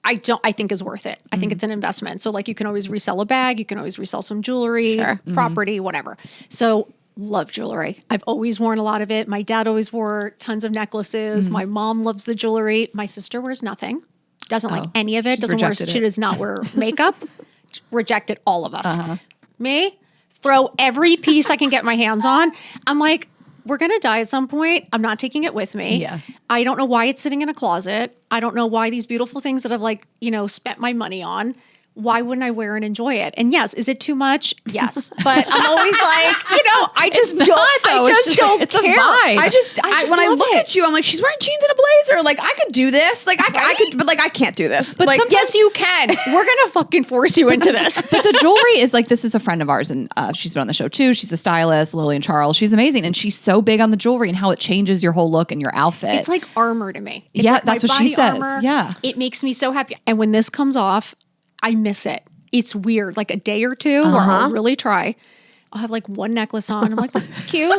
I think is worth it. I think it's an investment. So like you can always resell a bag, you can always resell some jewelry, property, whatever. So love jewelry. I've always worn a lot of it. My dad always wore tons of necklaces. My mom loves the jewelry. My sister wears nothing. Doesn't like any of it. She does not wear makeup. Rejected all of us. Me, throw every piece I can get my hands on. I'm like, we're going to die at some point. I'm not taking it with me. Yeah. I don't know why it's sitting in a closet. I don't know why these beautiful things that I've like, spent my money on, why wouldn't I wear and enjoy it? And yes, is it too much? Yes. But I'm always like, I just don't care. It's a vibe. When I look at you, I'm like, she's wearing jeans and a blazer. Like I could do this. Like I could, but like I can't do this. But like, yes, you can. We're going to fucking force you into this. But the jewelry is like, this is a friend of ours and she's been on the show too. She's a stylist, Lillian Charles. She's amazing. And she's so big on the jewelry and how it changes your whole look and your outfit. It's like armor to me. It's yeah, like that's what she says. Armor. Yeah. It makes me so happy. And when this comes off, I miss it. It's weird. Like a day or two where I'll really try. I'll have like one necklace on. I'm like, this is cute.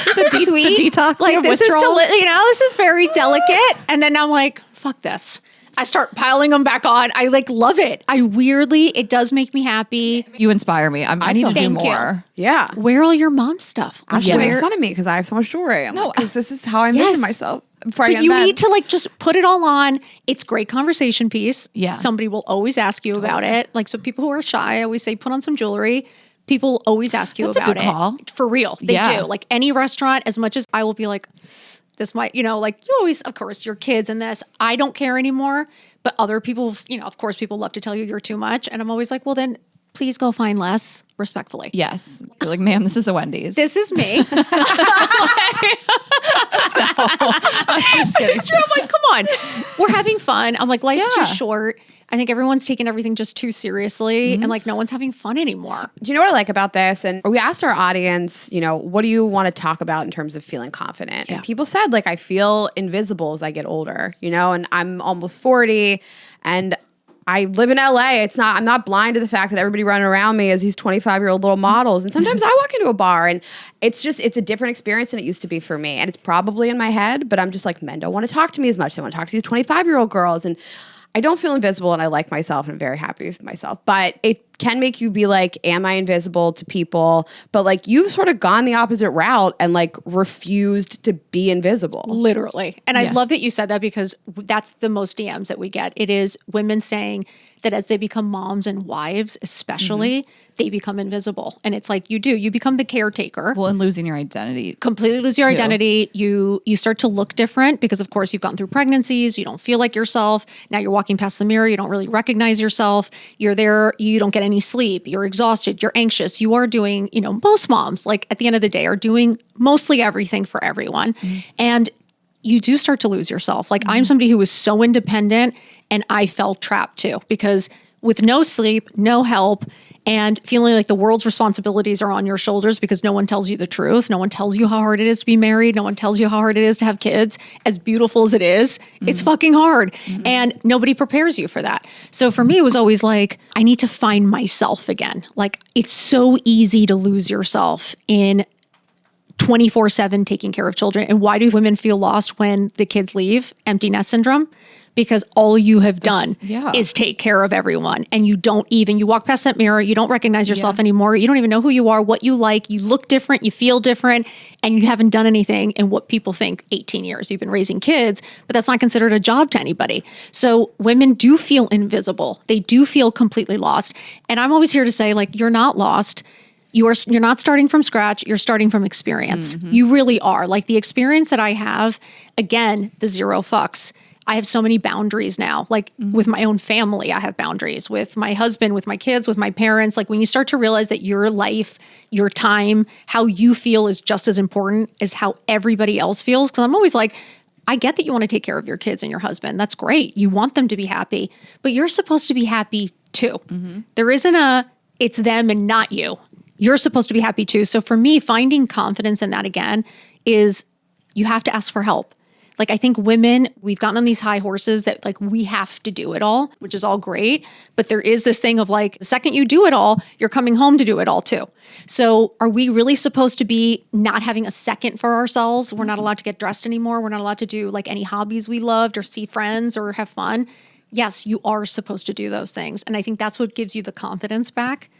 This is sweet. The detox like this is this is very delicate. And then I'm like, fuck this. I start piling them back on. I like love it. It does make me happy. You inspire me. I need to do more. Yeah. Wear all your mom stuff. She makes fun of me because I have so much jewelry. Because this is how I make myself. But you need to like just put it all on. It's great conversation piece. Yeah. Somebody will always ask you about it. Like, so people who are shy, I always say, put on some jewelry. People always ask you about it. Call. For real. They do. Like any restaurant, as much as I will be like, this might, like you always, of course, your kids and this, I don't care anymore. But other people, of course, people love to tell you you're too much. And I'm always like, well, then please go find less respectfully. Yes. You're like, ma'am, this is a Wendy's. This is me. I'm just kidding. It's true. I'm like, come on. We're having fun. I'm like, life's too short. I think everyone's taking everything just too seriously and like no one's having fun anymore. Do you know what I like about this? And we asked our audience, what do you want to talk about in terms of feeling confident? Yeah. And people said like, I feel invisible as I get older, and I'm almost 40 and I live in LA. I'm not blind to the fact that everybody running around me is these 25-year-old little models. And sometimes I walk into a bar and it's a different experience than it used to be for me. And it's probably in my head, but I'm just like, men don't want to talk to me as much. They want to talk to these 25-year-old girls. And I don't feel invisible and I like myself and I'm very happy with myself. But it can make you be like, am I invisible to people? But like you've sort of gone the opposite route and like refused to be invisible. Literally. And I love that you said that because that's the most DMs that we get. It is women saying that as they become moms and wives, especially, they become invisible. And it's like you become the caretaker. Well, and losing your identity. Completely lose your identity. You start to look different because of course you've gone through pregnancies. You don't feel like yourself. Now you're walking past the mirror. You don't really recognize yourself. You're there. You don't get any sleep. You're exhausted. You're anxious. You are doing, most moms, like at the end of the day, are doing mostly everything for everyone. And you do start to lose yourself. Like I'm somebody who was so independent and I felt trapped too because with no sleep, no help, and feeling like the world's responsibilities are on your shoulders because no one tells you the truth. No one tells you how hard it is to be married. No one tells you how hard it is to have kids. As beautiful as it is, it's fucking hard. And nobody prepares you for that. So for me, it was always like, I need to find myself again. Like it's so easy to lose yourself in 24/7 taking care of children. And why do women feel lost when the kids leave? Empty nest syndrome. because all you have done is take care of everyone. And you walk past that mirror, you don't recognize yourself anymore. You don't even know who you are, what you like. You look different, you feel different, and you haven't done anything in what people think 18 years. You've been raising kids, but that's not considered a job to anybody. So women do feel invisible. They do feel completely lost. And I'm always here to say, like, you're not lost. You're not starting from scratch. You're starting from experience. You really are. Like the experience that I have, again, the zero fucks. I have so many boundaries now. Like with my own family, I have boundaries. With my husband, with my kids, with my parents. Like when you start to realize that your life, your time, how you feel is just as important as how everybody else feels. Because I'm always like, I get that you want to take care of your kids and your husband. That's great. You want them to be happy. But you're supposed to be happy too. There isn't it's them and not you. You're supposed to be happy too. So for me, finding confidence in that again is you have to ask for help. Like I think women, we've gotten on these high horses that like we have to do it all, which is all great. But there is this thing of like, the second you do it all, you're coming home to do it all too. So are we really supposed to be not having a second for ourselves? We're not allowed to get dressed anymore. We're not allowed to do like any hobbies we loved or see friends or have fun. Yes, you are supposed to do those things. And I think that's what gives you the confidence back,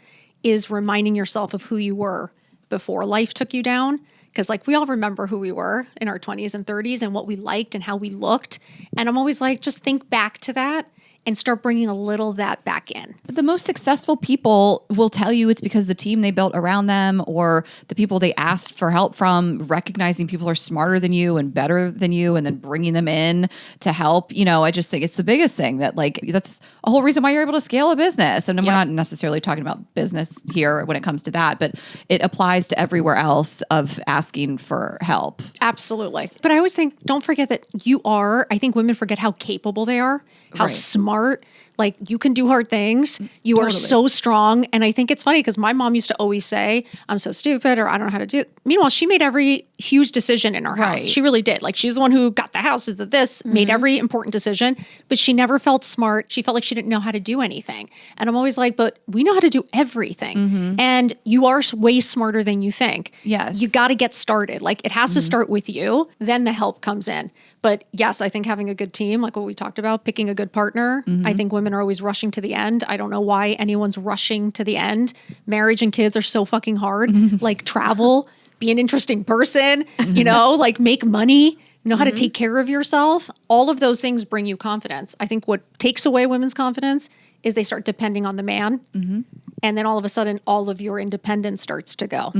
is reminding yourself of who you were before life took you down. Because like we all remember who we were in our 20s and 30s and what we liked and how we looked. And I'm always like, just think back to that and start bringing a little of that back in. But the most successful people will tell you it's because the team they built around them or the people they asked for help from, recognizing people are smarter than you and better than you and then bringing them in to help. You know, I just think it's the biggest thing that like, that's a whole reason why you're able to scale a business. And we're not necessarily talking about business here when it comes to that, but it applies to everywhere else of asking for help. Absolutely. But I always think, don't forget that I think women forget how capable they are, how smart. Like you can do hard things. You are so strong. And I think it's funny because my mom used to always say, I'm so stupid or I don't know how to do it. Meanwhile, she made every huge decision in our house. She really did. Like she's the one who got the house, is this, made every important decision, but she never felt smart. She felt like she didn't know how to do anything. And I'm always like, but we know how to do everything. And you are way smarter than you think. Yes. You got to get started. Like it has to start with you. Then the help comes in. But yes, I think having a good team, like what we talked about, picking a good partner. I think women are always rushing to the end. I don't know why anyone's rushing to the end. Marriage and kids are so fucking hard. Like travel, be an interesting person, you know, like make money, know how to take care of yourself. All of those things bring you confidence. I think what takes away women's confidence is they start depending on the man. And then all of a sudden, all of your independence starts to go.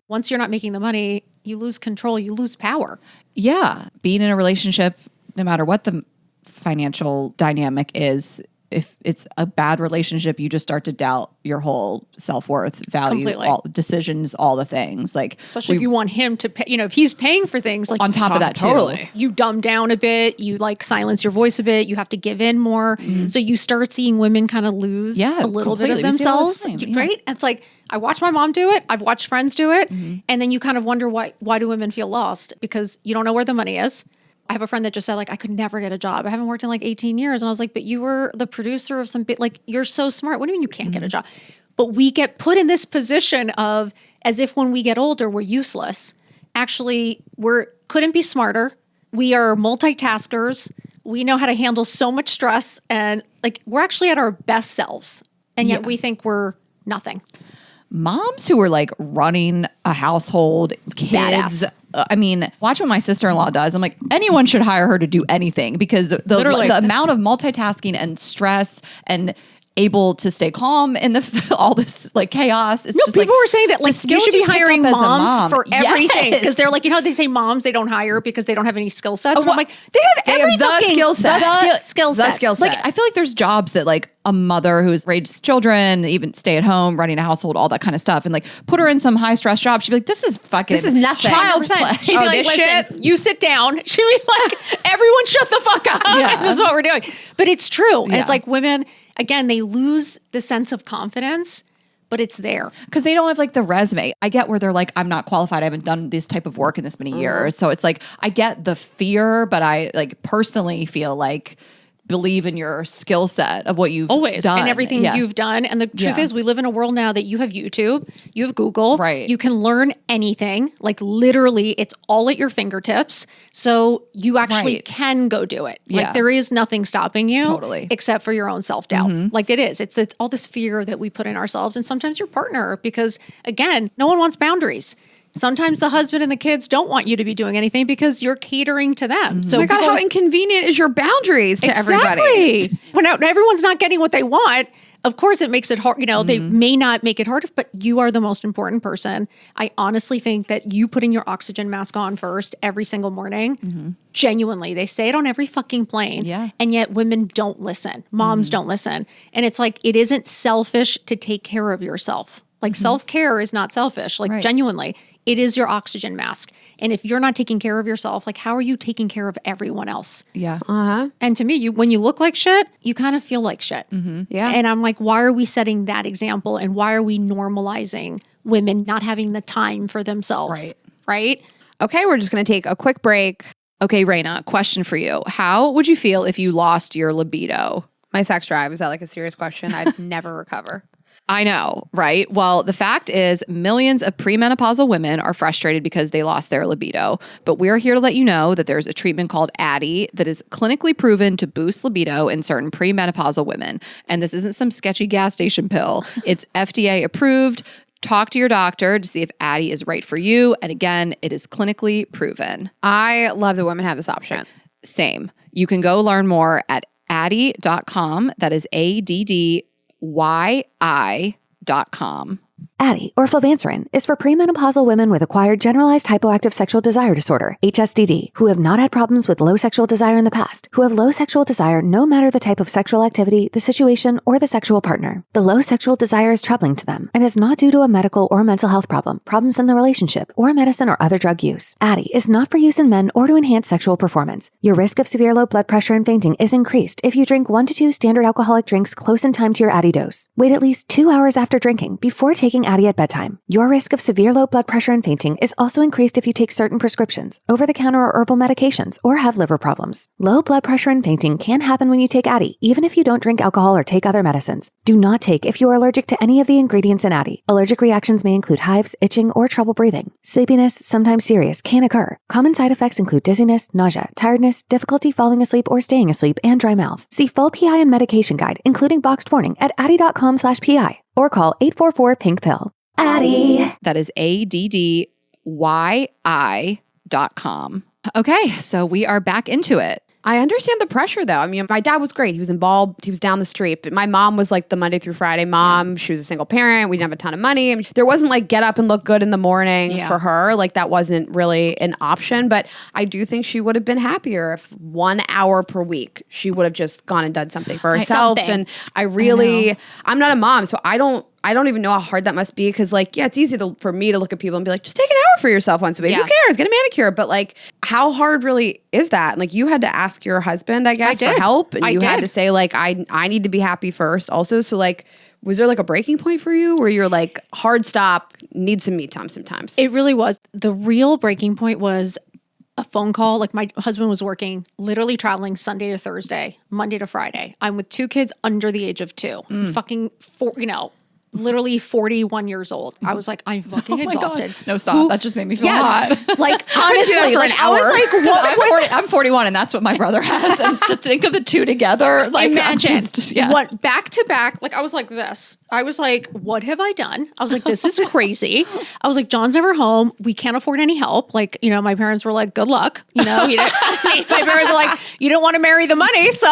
Once you're not making the money, you lose control, you lose power. Yeah. Being in a relationship, no matter what the financial dynamic is, if it's a bad relationship, you just start to doubt your whole self-worth, value, Completely. all decisions, all the things. Like especially if you want him to pay, you know, if he's paying for things like on top of that too. You dumb down a bit, you like silence your voice a bit, you have to give in more. So you start seeing women kind of lose a little bit of themselves, right? And it's like, I watch my mom do it. I've watched friends do it. And then you kind of wonder why do women feel lost? Because you don't know where the money is. I have a friend that just said, like, I could never get a job. I haven't worked in like 18 years. And I was like, but you were the producer of some bit, like, you're so smart. What do you mean you can't get a job? But we get put in this position of as if when we get older, we're useless. Actually, couldn't be smarter. We are multitaskers. We know how to handle so much stress. And like, we're actually at our best selves. And yet we think we're nothing. Moms who are like running a household, kids. Badass. I mean, watch what my sister-in-law does. I'm like, anyone should hire her to do anything because the amount of multitasking and stress and able to stay calm in all this like chaos. It's just people like, were saying that like you should be hiring moms for everything because they're like, you know, they say moms they don't hire because they don't have any skill sets. I'm like, they have the skill set. The skill set. Like I feel like there's jobs that like a mother who's raised children, even stay at home, running a household, all that kind of stuff, and like put her in some high stress job. She'd be like, this is nothing. Child's play. She'd be like, listen, you sit down. She'd be like, everyone shut the fuck up. This is what we're doing. But it's true. And it's like women, again, they lose the sense of confidence, but it's there. Because they don't have like the resume. I get where they're like, I'm not qualified. I haven't done this type of work in this many years. So it's like, I get the fear, but I like personally feel like believe in your skill set of what you've always done. and everything you've done. And the truth is, we live in a world now that you have YouTube, you have Google, right? You can learn anything. Like literally, it's all at your fingertips. So you actually can go do it. Like there is nothing stopping you, except for your own self-doubt. Like it is. It's all this fear that we put in ourselves, and sometimes your partner, because again, no one wants boundaries. Sometimes the husband and the kids don't want you to be doing anything because you're catering to them. So oh my God, how inconvenient is your boundaries to everybody? When everyone's not getting what they want, of course it makes it hard. You know, they may not make it harder, but you are the most important person. I honestly think that you putting your oxygen mask on first every single morning, genuinely, they say it on every fucking plane. Yeah. And yet women don't listen. Moms don't listen. And it's like, it isn't selfish to take care of yourself. Like self-care is not selfish, like genuinely. It is your oxygen mask. And if you're not taking care of yourself, like how are you taking care of everyone else? Yeah. And to me, when you look like shit, you kind of feel like shit. Yeah. And I'm like, why are we setting that example? And why are we normalizing women not having the time for themselves? Right? Okay, we're just going to take a quick break. Okay, Raina, question for you. How would you feel if you lost your libido? My sex drive, is that like a serious question? I'd never recover. I know, right? Well, the fact is millions of premenopausal women are frustrated because they lost their libido. But we're here to let you know that there's a treatment called Addie that is clinically proven to boost libido in certain premenopausal women. And this isn't some sketchy gas station pill. It's FDA approved. Talk to your doctor to see if Addie is right for you. And again, it is clinically proven. I love that women have this option. Same. You can go learn more at Addie.com. That is ADDYI.com. Addie, or flibanserin, is for premenopausal women with acquired generalized hypoactive sexual desire disorder, HSDD, who have not had problems with low sexual desire in the past, who have low sexual desire no matter the type of sexual activity, the situation, or the sexual partner. The low sexual desire is troubling to them and is not due to a medical or mental health problem, problems in the relationship, or medicine or other drug use. Addie is not for use in men or to enhance sexual performance. Your risk of severe low blood pressure and fainting is increased if you drink 1 to 2 standard alcoholic drinks close in time to your Addie dose. Wait at least 2 hours after drinking before taking Addie at bedtime. Your risk of severe low blood pressure and fainting is also increased if you take certain prescriptions, over-the-counter or herbal medications, or have liver problems. Low blood pressure and fainting can happen when you take Addie, even if you don't drink alcohol or take other medicines. Do not take if you are allergic to any of the ingredients in Addie. Allergic reactions may include hives, itching, or trouble breathing. Sleepiness, sometimes serious, can occur. Common side effects include dizziness, nausea, tiredness, difficulty falling asleep or staying asleep, and dry mouth. See full PI and medication guide, including boxed warning, at addie.com/PI or call 844-PINK-PILL. Addie. That is ADDYI.com. Okay, so we are back into it. I understand the pressure though. I mean, my dad was great. He was involved. He was down the street. But my mom was like the Monday through Friday mom. She was a single parent. We didn't have a ton of money. I mean, there wasn't like get up and look good in the morning for her. Like that wasn't really an option. But I do think she would have been happier if 1 hour per week she would have just gone and done something for herself. And I'm not a mom, so I don't even know how hard that must be because, like, yeah, it's easy for me to look at people and be like, just take an hour for yourself once a week. Who cares? Get a manicure. But, like, how hard really is that? And, like, you had to ask your husband, I guess, for help. And you had to say, like, I need to be happy first also. So, like, was there, like, a breaking point for you where you're like, hard stop, need some me time sometimes? It really was. The real breaking point was a phone call. Like my husband was working, literally traveling Sunday to Thursday, Monday to Friday. I'm with 2 kids under the age of 2. Fucking, literally 41 years old. I was like, I'm fucking exhausted. God. No, stop. That just made me feel hot. Like, honestly, like, I was like, what? I'm 41 and that's what my brother has. And to think of the two together, like, imagine what back to back, like I was like this. I was like, what have I done? I was like, this is crazy. I was like, John's never home. We can't afford any help. Like, you know, my parents were like, good luck. You know, my parents were like, you don't want to marry the money. So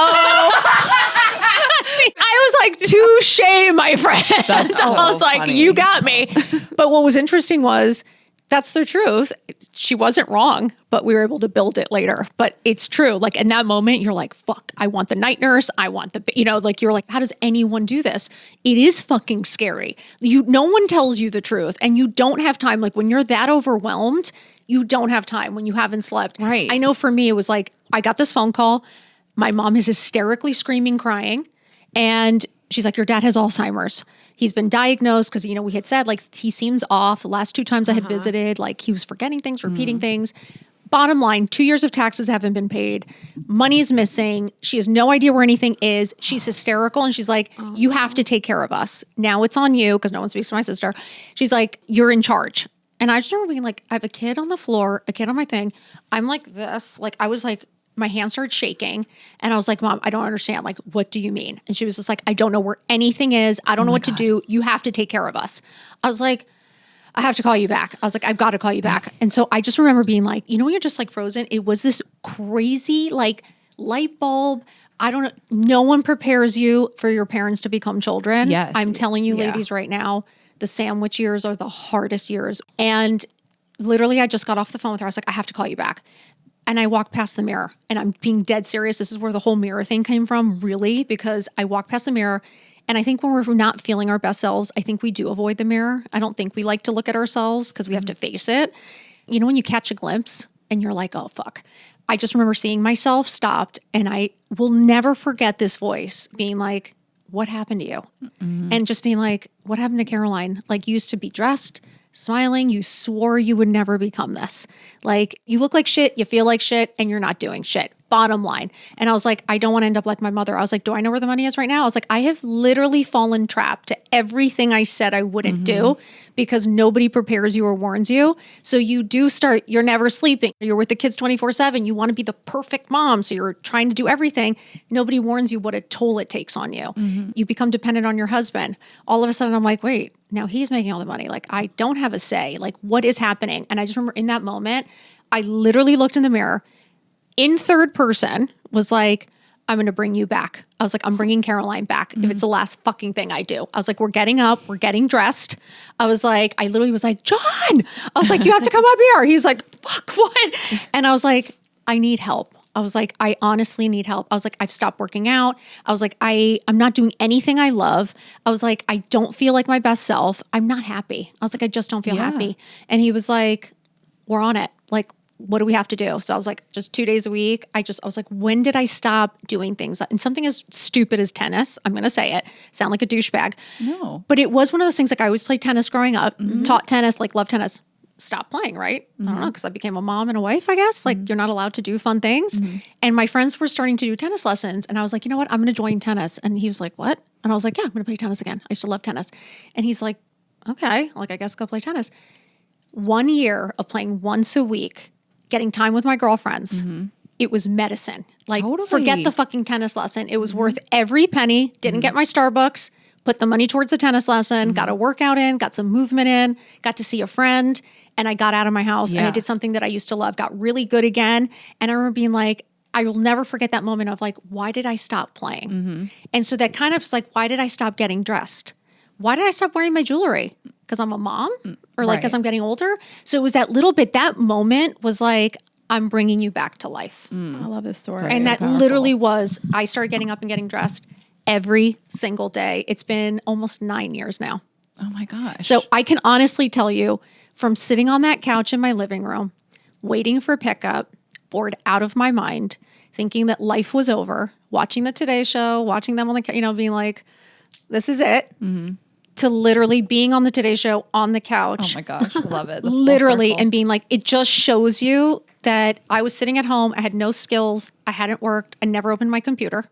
I was like, touche, my friend. So I was like, you got me. But what was interesting was, that's the truth. She wasn't wrong, but we were able to build it later. But it's true. Like in that moment, you're like, fuck, I want the night nurse. I want the, like you're like, how does anyone do this? It is fucking scary. No one tells you the truth and you don't have time. Like when you're that overwhelmed, you don't have time when you haven't slept. Right. I know for me, it was like, I got this phone call. My mom is hysterically screaming, crying. And she's like, your dad has Alzheimer's. He's been diagnosed because, we had said, like, he seems off. The last 2 times I had visited, like, he was forgetting things, repeating things. Bottom line, 2 years of taxes haven't been paid. Money's missing. She has no idea where anything is. She's hysterical. And she's like, you have to take care of us. Now it's on you, because no one speaks to my sister. She's like, you're in charge. And I just remember being like, I have a kid on the floor, a kid on my thing. I'm like this. Like, I was like, my hands started shaking. And I was like, Mom, I don't understand. Like, what do you mean? And she was just like, I don't know where anything is. I don't know what to do. You have to take care of us. I was like, I have to call you back. I was like, I've got to call you back. And so I just remember being like, when you're just like frozen, it was this crazy like light bulb. I don't know. No one prepares you for your parents to become children. Yes. I'm telling you, ladies, right now, the sandwich years are the hardest years. And literally, I just got off the phone with her. I was like, I have to call you back. And I walked past the mirror, and I'm being dead serious. This is where the whole mirror thing came from, really, because I walked past the mirror. And I think when we're not feeling our best selves, I think we do avoid the mirror. I don't think we like to look at ourselves because we have to face it. You know, when you catch a glimpse and you're like, oh, fuck. I just remember seeing myself stopped, and I will never forget this voice being like, what happened to you? And just being like, what happened to Caroline? Like, you used to be dressed, smiling. You swore you would never become this. Like, you look like shit, you feel like shit, and you're not doing shit. Bottom line. And I was like, I don't want to end up like my mother. I was like, do I know where the money is right now? I was like, I have literally fallen trapped to everything I said I wouldn't do because nobody prepares you or warns you. So you do start, you're never sleeping. You're with the kids 24/7. You want to be the perfect mom. So you're trying to do everything. Nobody warns you what a toll it takes on you. You become dependent on your husband. All of a sudden I'm like, wait, now he's making all the money. Like, I don't have a say. Like, what is happening? And I just remember in that moment, I literally looked in the mirror in third person, was like, I'm going to bring you back. I was like, I'm bringing Caroline back if it's the last fucking thing I do. I was like, we're getting up, we're getting dressed. I literally was like, John, I was like, you have to come up here. He was like, fuck, what? And I was like, I need help. I was like, I honestly need help. I was like, I've stopped working out. I was like, I'm not doing anything I love. I was like, I don't feel like my best self. I'm not happy. I was like, I just don't feel happy. And he was like, we're on it. Like, what do we have to do? So I was like, just 2 days a week. I was like, when did I stop doing things? And something as stupid as tennis, I'm going to say it, sound like a douchebag. No. But it was one of those things, like I always played tennis growing up, taught tennis, like loved tennis. Stop playing, right? I don't know, because I became a mom and a wife, I guess. Like, you're not allowed to do fun things. And my friends were starting to do tennis lessons. And I was like, you know what? I'm going to join tennis. And he was like, what? And I was like, yeah, I'm going to play tennis again. I used to love tennis. And he's like, okay, like, I guess go play tennis. 1 year of playing once a week, getting time with my girlfriends, it was medicine. Like, forget the fucking tennis lesson. It was worth every penny. Didn't get my Starbucks, put the money towards the tennis lesson, got a workout in, got some movement in, got to see a friend, and I got out of my house and I did something that I used to love, got really good again. And I remember being like, I will never forget that moment of like, why did I stop playing? And so that kind of was like, why did I stop getting dressed? Why did I stop wearing my jewelry? Because I'm a mom or like because I'm getting older? So it was that little bit, that moment was like, I'm bringing you back to life. I love this story. And that literally was, I started getting up and getting dressed every single day. It's been almost 9 years now. Oh my gosh. So I can honestly tell you, from sitting on that couch in my living room, waiting for pickup, bored out of my mind, thinking that life was over, watching the Today Show, watching them on the, being like, this is it. To literally being on the Today Show on the couch. Oh my gosh, love it. Literally, and being like, it just shows you that I was sitting at home. I had no skills. I hadn't worked. I never opened my computer.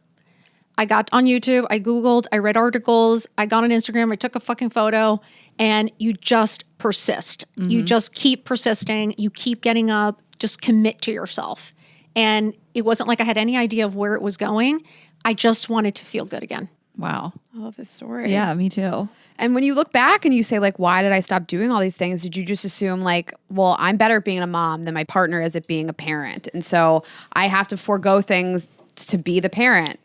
I got on YouTube. I Googled. I read articles. I got on Instagram. I took a fucking photo. And you just persist. You just keep persisting. You keep getting up. Just commit to yourself. And it wasn't like I had any idea of where it was going. I just wanted to feel good again. Wow. I love this story. Yeah, me too. And when you look back and you say, like, why did I stop doing all these things? Did you just assume, like, well, I'm better at being a mom than my partner is at being a parent. And so I have to forego things to be the parent.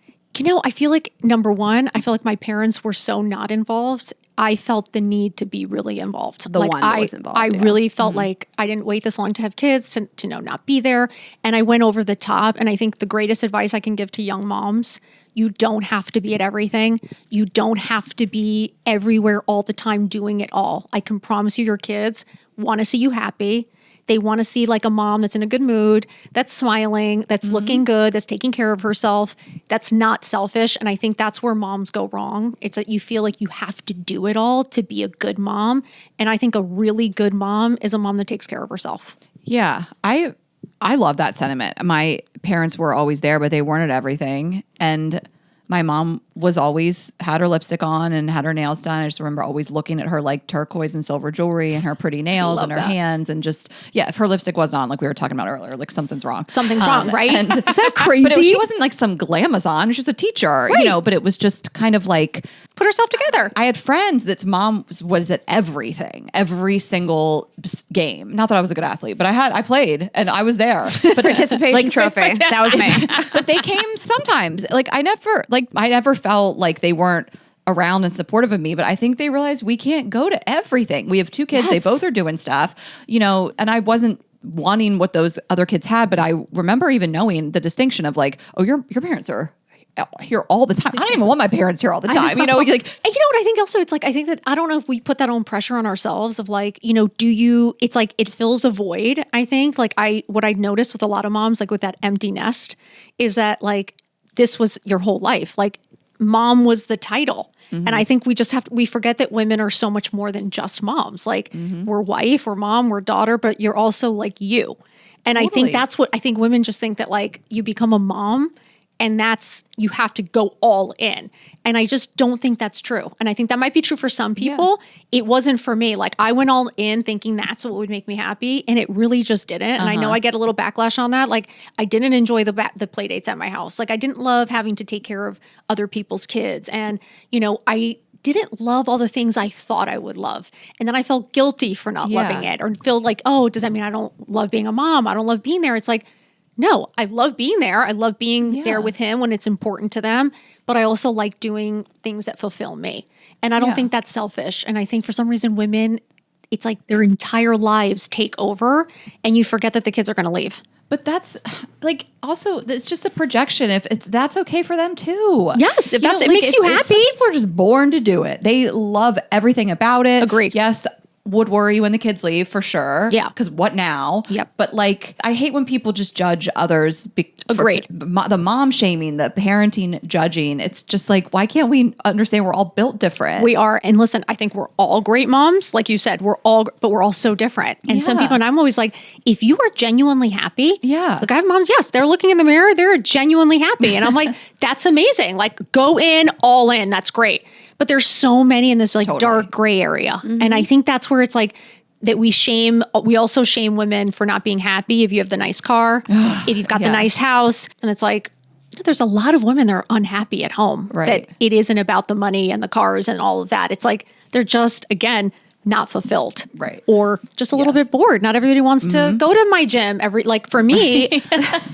I feel like, number one, I feel like my parents were so not involved. I felt the need to be really involved. The one that was involved. I really felt like I didn't wait this long to have kids, to not be there. And I went over the top. And I think the greatest advice I can give to young moms, you don't have to be at everything. You don't have to be everywhere all the time doing it all. I can promise you your kids want to see you happy. They want to see like a mom that's in a good mood, that's smiling, that's looking good, that's taking care of herself, that's not selfish. And I think that's where moms go wrong. It's that you feel like you have to do it all to be a good mom. And I think a really good mom is a mom that takes care of herself. Yeah. I I love that sentiment. My parents were always there, but they weren't at everything. And my mom was always had her lipstick on and had her nails done. I just remember always looking at her like turquoise and silver jewelry and her pretty nails and her hands and just, if her lipstick wasn't on, like we were talking about earlier, like something's wrong. Something's wrong, right? And, is that crazy? But she wasn't like some glamazon. She was a teacher, but it was just kind of like. Put herself together. I had friends that's mom was at everything, every single game. Not that I was a good athlete, but I played and I was there. But participation trophy. That was me. But they came sometimes. Like I never felt like they weren't around and supportive of me, but I think they realized we can't go to everything. We have 2 kids. They both are doing stuff, and I wasn't wanting what those other kids had, but I remember even knowing the distinction of like, oh, your parents are here all the time. I don't even want my parents here all the time. And you know what I think also, it's like, I think that, I don't know if we put that own pressure on ourselves of like, it's like, it fills a void. I think like what I noticed with a lot of moms, like with that empty nest is that like, this was your whole life. Like mom was the title. Mm-hmm. And I think we forget that women are so much more than just moms. Like we're wife, we're mom, we're daughter, but you're also like you. And I think that's what, I think women just think that like you become a mom and you have to go all in. And I just don't think that's true. And I think that might be true for some people. Yeah. It wasn't for me. Like I went all in thinking that's what would make me happy. And it really just didn't. And I know I get a little backlash on that. Like I didn't enjoy the play dates at my house. Like I didn't love having to take care of other people's kids. And, I didn't love all the things I thought I would love. And then I felt guilty for not loving it or feel like, oh, does that mean I don't love being a mom? I don't love being there. It's like, no, I love being there. I love being there with him when it's important to them. But I also like doing things that fulfill me. And I don't think that's selfish. And I think for some reason women, it's like their entire lives take over and you forget that the kids are going to leave. But that's like also it's just a projection. If that's okay for them too. Yes, if it makes you happy. Some people are just born to do it. They love everything about it. Agreed. Yes. Would worry when the kids leave for sure. Yeah. Because what now? Yep. But like, I hate when people just judge others. Agreed. The mom shaming, the parenting judging. It's just like, why can't we understand we're all built different? We are. And listen, I think we're all great moms. Like you said, but we're all so different. And some people, and I'm always like, if you are genuinely happy. Yeah. Like I have moms, yes, they're looking in the mirror. They're genuinely happy. And I'm like, that's amazing. Like go in, all in. That's great. But there's so many in this like dark gray area. Mm-hmm. And I think that's where it's like that we also shame women for not being happy if you have the nice car, if you've got the nice house. And it's like, there's a lot of women that are unhappy at home. Right. That it isn't about the money and the cars and all of that. It's like, they're just, again, not fulfilled. Right. Or just a little bit bored. Not everybody wants to go to my gym for me,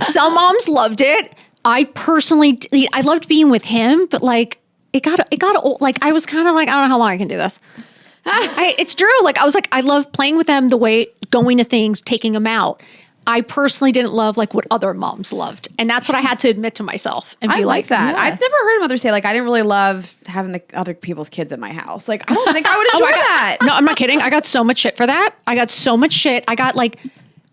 some moms loved it. I personally, I loved being with him, but like, it got old. Like I was kind of like, I don't know how long I can do this. It's true. Like I was like, I love playing with them, the way going to things, taking them out. I personally didn't love like what other moms loved. And that's what I had to admit to myself and be I like that. Yeah. I've never heard a mother say like, I didn't really love having the other people's kids at my house. Like, I don't think I would enjoy that. No, I'm not kidding. I got so much shit for that. I got like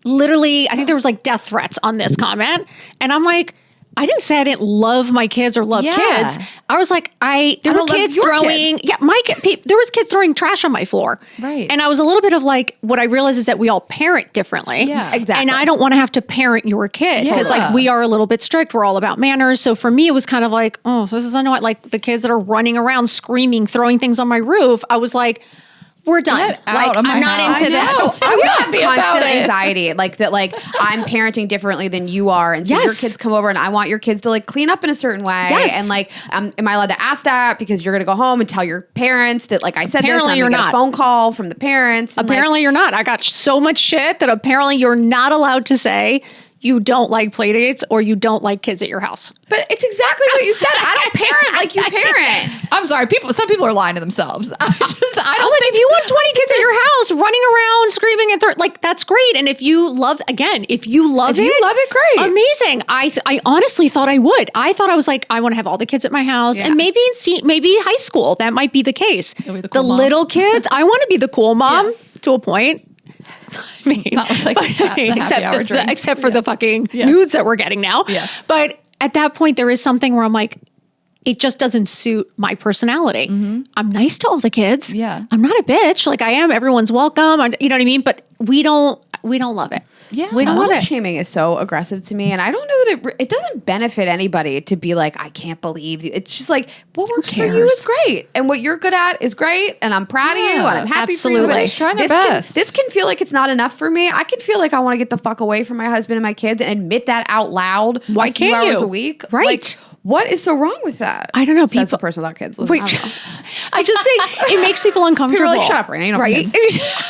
literally, I think there was like death threats on this comment. And I'm like, I didn't say I didn't love my kids or love kids. I was like, there were kids throwing, there was kids throwing trash on my floor. Right. And I was a little bit of like, what I realized is that we all parent differently. Yeah, exactly. And I don't want to have to parent your kid because like we are a little bit strict. We're all about manners. So for me, it was kind of like, oh, this is annoying. Like the kids that are running around, screaming, throwing things on my roof. I was like, we're done. Like, I'm not into this. I would have constant anxiety, like that. Like I'm parenting differently than you are, and so your kids come over, and I want your kids to like clean up in a certain way. Yes. And like, am I allowed to ask that because you're going to go home and tell your parents that like I said Apparently this? And you're get not. a phone call from the parents. Apparently you're not. I got so much shit that apparently you're not allowed to say. You don't like play dates or you don't like kids at your house. But it's exactly what you said. I don't parent like you parent. I'm sorry. Some people are lying to themselves. I don't think if you want 20 kids at your house running around screaming and like that's great. And if you love it, great. Amazing. I honestly thought I would. I thought I was like, I want to have all the kids at my house and maybe maybe high school that might be the case. The cool mom. Little kids, I want to be the cool mom to a point. I mean, except for the fucking nudes that we're getting now. Yeah. But at that point, there is something where I'm like, it just doesn't suit my personality. I'm nice to all the kids. Yeah. I'm not a bitch. Like I am. Everyone's welcome. You know what I mean? But we don't love it. Yeah. We don't love it. Shaming is so aggressive to me, and I don't know that it doesn't benefit anybody to be like, I can't believe you. It's just like, what works for you is great, and what you're good at is great, and I'm proud of you, and I'm happy for you. Absolutely. But Trying their best. This can feel like it's not enough for me. I can feel like I want to get the fuck away from my husband and my kids and admit that out loud. Why a few can't hours you? a week? Right. Like, what is so wrong with that? I don't know. Says the People, person without kids. Listen, wait, I don't know. I just think it makes people uncomfortable. People are like, shut up, Raina. You don't have right? kids.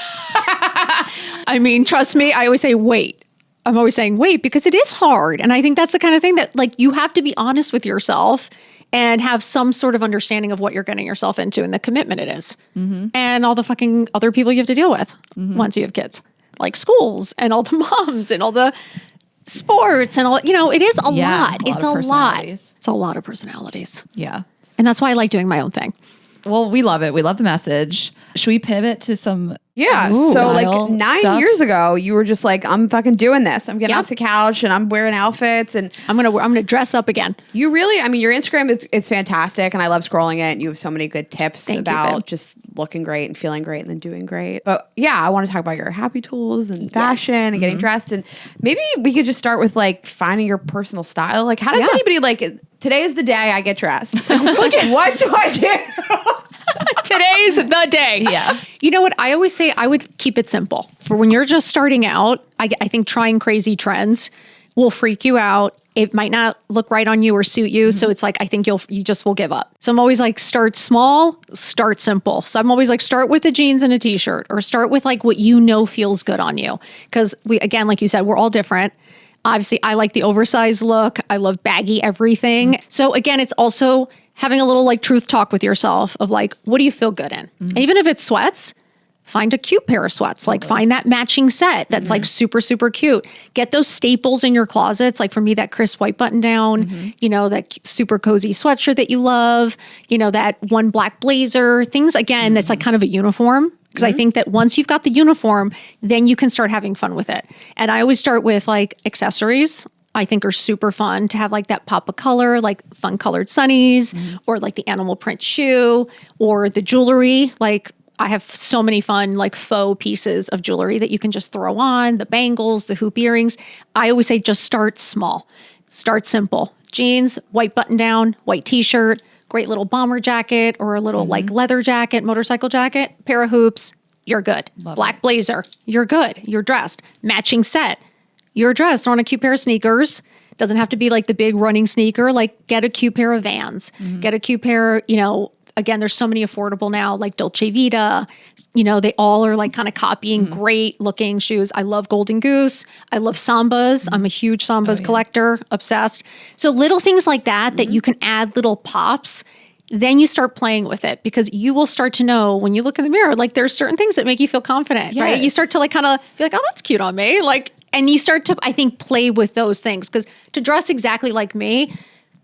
I mean, trust me, I always say wait. I'm always saying wait because it is hard. And I think that's the kind of thing that like you have to be honest with yourself and have some sort of understanding of what you're getting yourself into and the commitment it is. And all the fucking other people you have to deal with once you have kids, like schools and all the moms and all the sports and all, you know, it is a lot. It's a lot. It's a lot of personalities. Yeah. And that's why I like doing my own thing. Well, we love it. We love the message. Should we pivot to some Yeah. So style like 9 stuff? years ago, you were just like, I'm fucking doing this. I'm getting off the couch and I'm wearing outfits and I'm gonna dress up again. you really, I mean, your Instagram is it's fantastic and I love scrolling it and you have so many good tips Thank you, about babe. just looking great and feeling great and then doing great. But yeah, I want to talk about your happy tools and fashion and getting dressed and maybe we could just start with like finding your personal style. Like how does anybody like today's the day I get dressed? What do I do? Today's the day. Yeah. You know what? I always say I would keep it simple. For when you're just starting out, I think trying crazy trends will freak you out. It might not look right on you or suit you. So it's like, I think you just will give up. So I'm always like, start small, start simple. So I'm always like, start with the jeans and a t-shirt or start with like what you know feels good on you. Because again, like you said, we're all different. Obviously, I like the oversized look. I love baggy everything. So again, it's also having a little like truth talk with yourself of like, what do you feel good in? And even if it's sweats, find a cute pair of sweats. Like find that matching set that's like super, super cute. Get those staples in your closets. Like for me, that crisp white button down, you know, that super cozy sweatshirt that you love, you know, that one black blazer, things again, that's like kind of a uniform. Because I think that once you've got the uniform, then you can start having fun with it. And I always start with like accessories. I think are super fun to have like that pop of color, like fun colored sunnies or like the animal print shoe or the jewelry. Like I have so many fun like faux pieces of jewelry that you can just throw on, the bangles, the hoop earrings. I always say just start small, start simple. Jeans, white button down, white t-shirt, great little bomber jacket or a little like leather jacket, motorcycle jacket, pair of hoops, you're good. Black blazer, you're good. You're dressed. Matching set. You're dressed on a cute pair of sneakers. Doesn't have to be like the big running sneaker. Like get a cute pair of Vans. Get a cute pair, you know, again, there's so many affordable now, like Dolce Vita. You know, they all are like kind of copying great looking shoes. I love Golden Goose. I love Sambas. I'm a huge Sambas collector, obsessed. So little things like that, that you can add little pops. Then you start playing with it because you will start to know when you look in the mirror, like there's certain things that make you feel confident, right? You start to like kind of feel like, oh, that's cute on me. Like, and you start to, I think, play with those things because to dress exactly like me,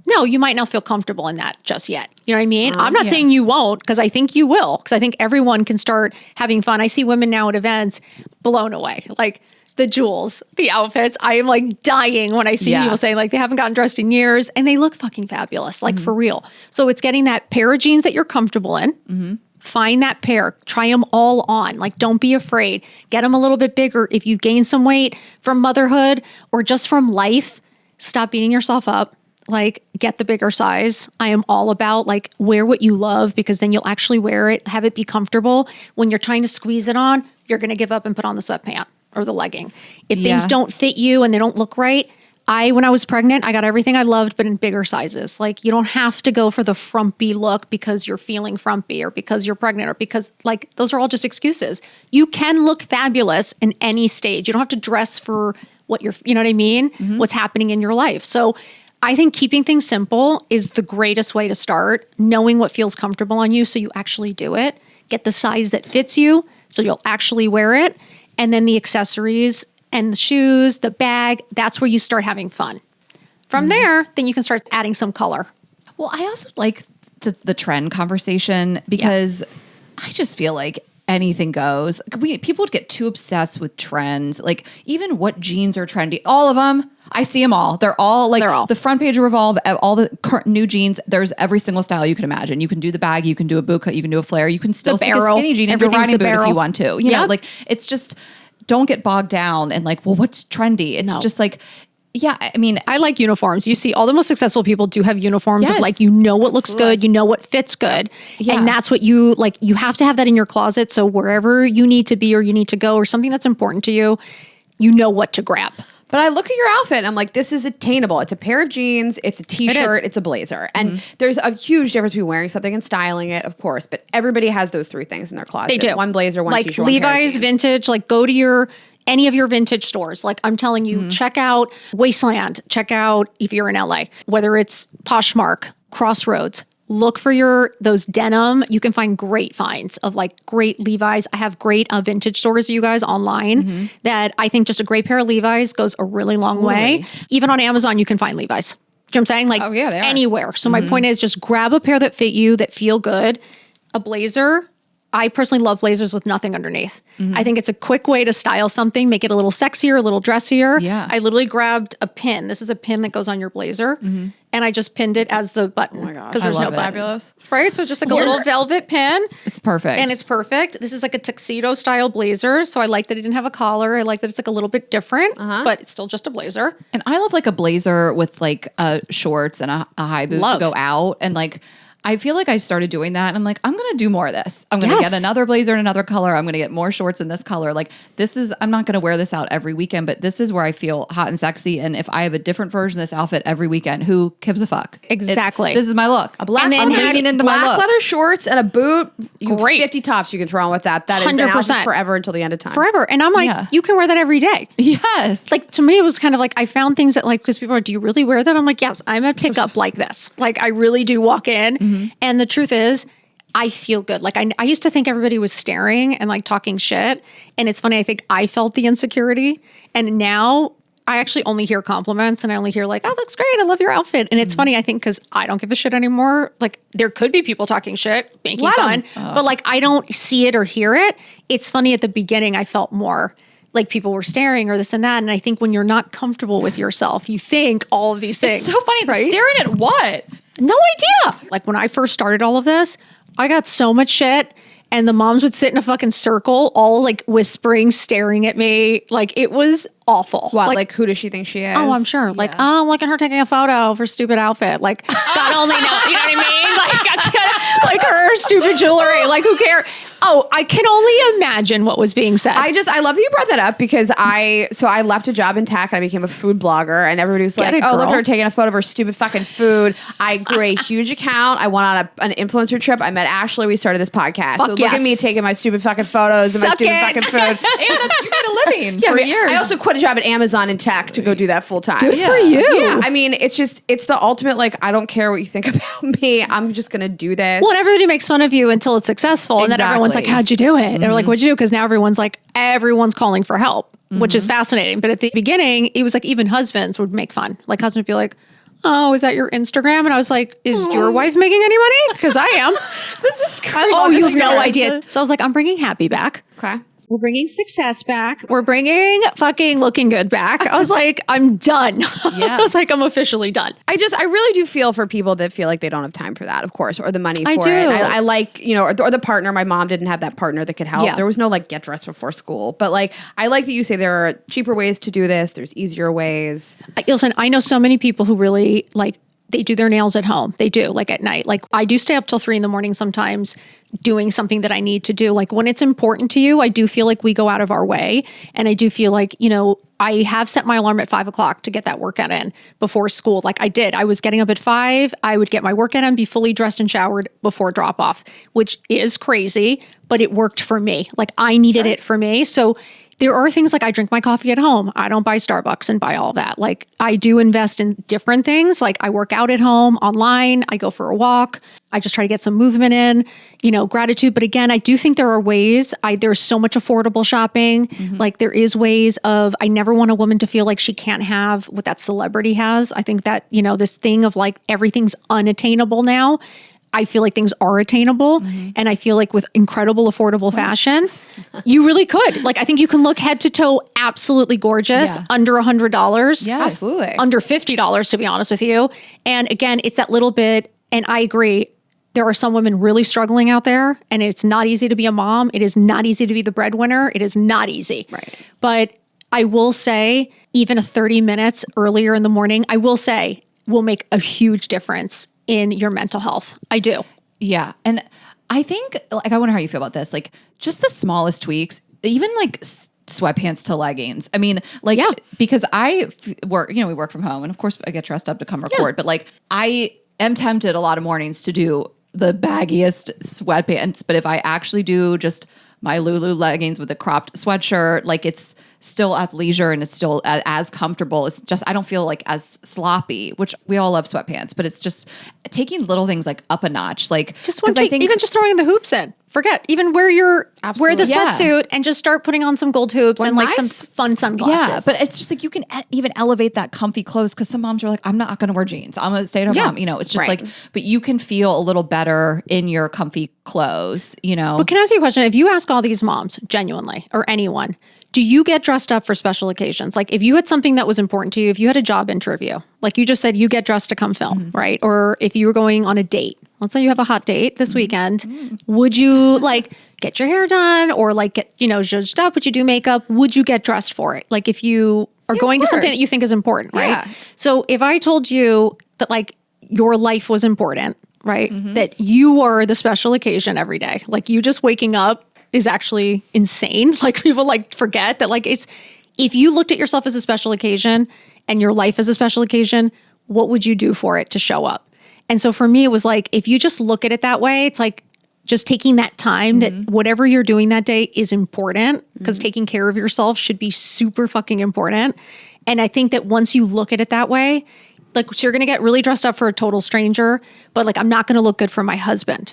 no, you might not feel comfortable in that just yet. You know what I mean? I'm not saying you won't because I think you will because I think everyone can start having fun. I see women now at events blown away. Like the jewels, the outfits. I am like dying when I see people say like they haven't gotten dressed in years and they look fucking fabulous, like for real. So it's getting that pair of jeans that you're comfortable in. Find that pair, try them all on. Like, don't be afraid. Get them a little bit bigger. If you gain some weight from motherhood or just from life, stop beating yourself up. Like, get the bigger size. I am all about like wear what you love because then you'll actually wear it, have it be comfortable. When you're trying to squeeze it on, you're going to give up and put on the sweatpant or the legging. If things don't fit you and they don't look right, when I was pregnant, I got everything I loved, but in bigger sizes. Like you don't have to go for the frumpy look because you're feeling frumpy or because you're pregnant or because like those are all just excuses. You can look fabulous in any stage. You don't have to dress for what you're, you know what I mean? What's happening in your life. So I think keeping things simple is the greatest way to start, knowing what feels comfortable on you so you actually do it. Get the size that fits you so you'll actually wear it. And then the accessories and the shoes, the bag, that's where you start having fun. From there, then you can start adding some color. Well, I also like the trend conversation because I just feel like anything goes. People would get too obsessed with trends. Like even what jeans are trendy, all of them. I see them all. They're all the front page of Revolve, all the current new jeans. There's every single style you can imagine. You can do the bag, you can do a boot cut, you can do a flare, you can still stick a skinny jean into a riding boot if you want to. You know, like it's just, don't get bogged down and like, well, what's trendy? It's just like, yeah, I mean, I like uniforms. You see, all the most successful people do have uniforms of like, you know what looks good, you know what fits good. Yeah. And that's what you like, you have to have that in your closet. So wherever you need to be or you need to go or something that's important to you, you know what to grab. But I look at your outfit and I'm like, this is attainable. It's a pair of jeans, it's a t-shirt, it's a blazer. And there's a huge difference between wearing something and styling it, of course. But everybody has those three things in their closet. They do. One blazer, one like t-shirt, Levi's, vintage, like go to any of your vintage stores. Like I'm telling you, check out Wasteland, check out if you're in LA, whether it's Poshmark, Crossroads, look for those denim. You can find great finds of like great Levi's. I have great vintage stores, you guys, online that I think just a great pair of Levi's goes a really long way. Even on Amazon, you can find Levi's. Do you know what I'm saying? Like they are. Anywhere. So my point is just grab a pair that fit you, that feel good. A blazer. I personally love blazers with nothing underneath. I think it's a quick way to style something, make it a little sexier, a little dressier. Yeah. I literally grabbed a pin. This is a pin that goes on your blazer. And I just pinned it as the button. Oh my gosh. Because there's no button. Fabulous. Right? So it's just like a little velvet pin. It's perfect. And it's perfect. This is like a tuxedo style blazer. So I like that it didn't have a collar. I like that it's like a little bit different, but it's still just a blazer. And I love like a blazer with like shorts and a high boot to go out. And like, I feel like I started doing that and I'm like, I'm going to do more of this. I'm going to get another blazer in another color. I'm going to get more shorts in this color. Like I'm not going to wear this out every weekend, but this is where I feel hot and sexy. And if I have a different version of this outfit every weekend, who gives a fuck? Exactly. This is my look. A black, and then leaning into black my look. Leather shorts and a boot. Great. 50 tops you can throw on with that. That is 100%. An outfit forever until the end of time. Forever. And I'm like, you can wear that every day. Yes. Like to me, it was kind of like, I found things that like, because people are, do you really wear that? I'm like, yes, I'm a pickup like this. Like I really do walk in. And the truth is, I feel good. Like I used to think everybody was staring and like talking shit. And it's funny, I think I felt the insecurity. And now I actually only hear compliments and I only hear like, oh, that's great. I love your outfit. And it's funny, I think, because I don't give a shit anymore. Like there could be people talking shit, making fun, but like I don't see it or hear it. It's funny, at the beginning, I felt more like people were staring or this and that. And I think when you're not comfortable with yourself, you think all of these things. It's so funny. Right? Staring at what? No idea. Like when I first started all of this, I got so much shit and the moms would sit in a fucking circle, all like whispering, staring at me. Like it was awful. What? Like who does she think she is? Oh, I'm sure. Like, oh, look at her taking a photo of her stupid outfit. Like God only knows. You know what I mean? Like her stupid jewelry. Like who cares? Oh, I can only imagine what was being said. I love that you brought that up because I left a job in tech and I became a food blogger and everybody was like, oh, look at her taking a photo of her stupid fucking food. I grew a huge account. I went on an influencer trip. I met Ashley. We started this podcast. So look at me taking my stupid fucking photos of my stupid fucking food. And you made a living for years. I also quit a job at Amazon in tech to go do that full time. Good for you. Yeah. I mean, it's the ultimate, like, I don't care what you think about me. I'm just going to do this. Well, and everybody makes fun of you until it's successful. And then everyone's like, how'd you do it? And they're like, what'd you do? Because now everyone's calling for help, which is fascinating. But at the beginning, it was like even husbands would make fun. Like husbands would be like, oh, is that your Instagram? And I was like, is your wife making any money? Because I am. This is crazy. Oh, you have no idea. So I was like, I'm bringing happy back. Okay. We're bringing success back. We're bringing fucking looking good back. I was like, I'm done. Yeah. I was like, I'm officially done. I really do feel for people that feel like they don't have time for that, of course, or the money for I do. it. I like, or the partner. My mom didn't have that partner that could help. Yeah. There was no like get dressed before school. But like, I like that you say there are cheaper ways to do this. There's easier ways. Listen, I know so many people who really like, they do their nails at home. They do, like at night. Like I do stay up till 3 a.m. sometimes doing something that I need to do. Like when it's important to you, I do feel like we go out of our way. And I do feel like, I have set my alarm at 5 o'clock to get that workout in before school. Like I did. I was getting up at 5. I would get my workout in, be fully dressed and showered before drop off, which is crazy, but it worked for me. Like I needed it for me. So there are things like I drink my coffee at home. I don't buy Starbucks and buy all that. Like I do invest in different things. Like I work out at home, online. I go for a walk. I just try to get some movement in, gratitude. But again, I do think there are ways. There's so much affordable shopping. Like there is ways of, I never want a woman to feel like she can't have what that celebrity has. I think that, this thing of like everything's unattainable now. I feel like things are attainable. And I feel like with incredible affordable fashion, you really could. Like, I think you can look head to toe absolutely gorgeous under $100. Yes. Absolutely. Under $50, to be honest with you. And again, it's that little bit, and I agree, there are some women really struggling out there, and it's not easy to be a mom. It is not easy to be the breadwinner. It is not easy. Right. But I will say, even a 30 minutes earlier in the morning, I will say, will make a huge difference in your mental health. I do. Yeah. And I think, like, I wonder how you feel about this. Like, just the smallest tweaks, even like sweatpants to leggings. I mean, like, because I work, we work from home, and of course I get dressed up to come record, but like, I am tempted a lot of mornings to do the baggiest sweatpants. But if I actually do just my Lulu leggings with a cropped sweatshirt, like, it's still athleisure and it's still as comfortable. It's just, I don't feel like as sloppy, which we all love sweatpants, but it's just taking little things like up a notch. Like, just one thing, even just throwing the hoops in. Forget even wear the sweatsuit and just start putting on some gold hoops and like some fun sunglasses. Yeah, but it's just like you can even elevate that comfy clothes, because some moms are like, I'm not going to wear jeans. I'm going to stay at home mom. It's just like, but you can feel a little better in your comfy clothes, But can I ask you a question? If you ask all these moms genuinely, or anyone, do you get dressed up for special occasions? Like, if you had something that was important to you, if you had a job interview, like you just said, you get dressed to come film, right? Or if you were going on a date, let's say you have a hot date this weekend, would you like get your hair done or like get, zhuzhed up? Would you do makeup? Would you get dressed for it? Like, if you are going to something that you think is important, right? Yeah. So if I told you that like your life was important, right? That you are the special occasion every day, like you just waking up is actually insane. Like, people like forget that, like, it's, if you looked at yourself as a special occasion and your life as a special occasion, what would you do for it to show up? And so for me, it was like, if you just look at it that way, it's like just taking that time that whatever you're doing that day is important, because taking care of yourself should be super fucking important. And I think that once you look at it that way, like, so you're going to get really dressed up for a total stranger, but like, I'm not going to look good for my husband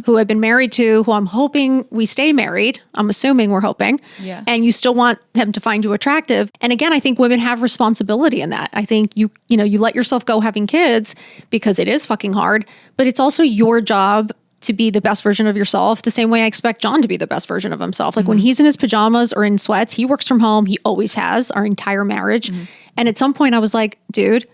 who I've been married to, who I'm hoping we stay married. I'm assuming we're hoping. Yeah. And you still want them to find you attractive. And again, I think women have responsibility in that. I think you let yourself go having kids because it is fucking hard, but it's also your job to be the best version of yourself, the same way I expect John to be the best version of himself. Like when he's in his pajamas or in sweats, he works from home. He always has, our entire marriage. And at some point I was like, dude,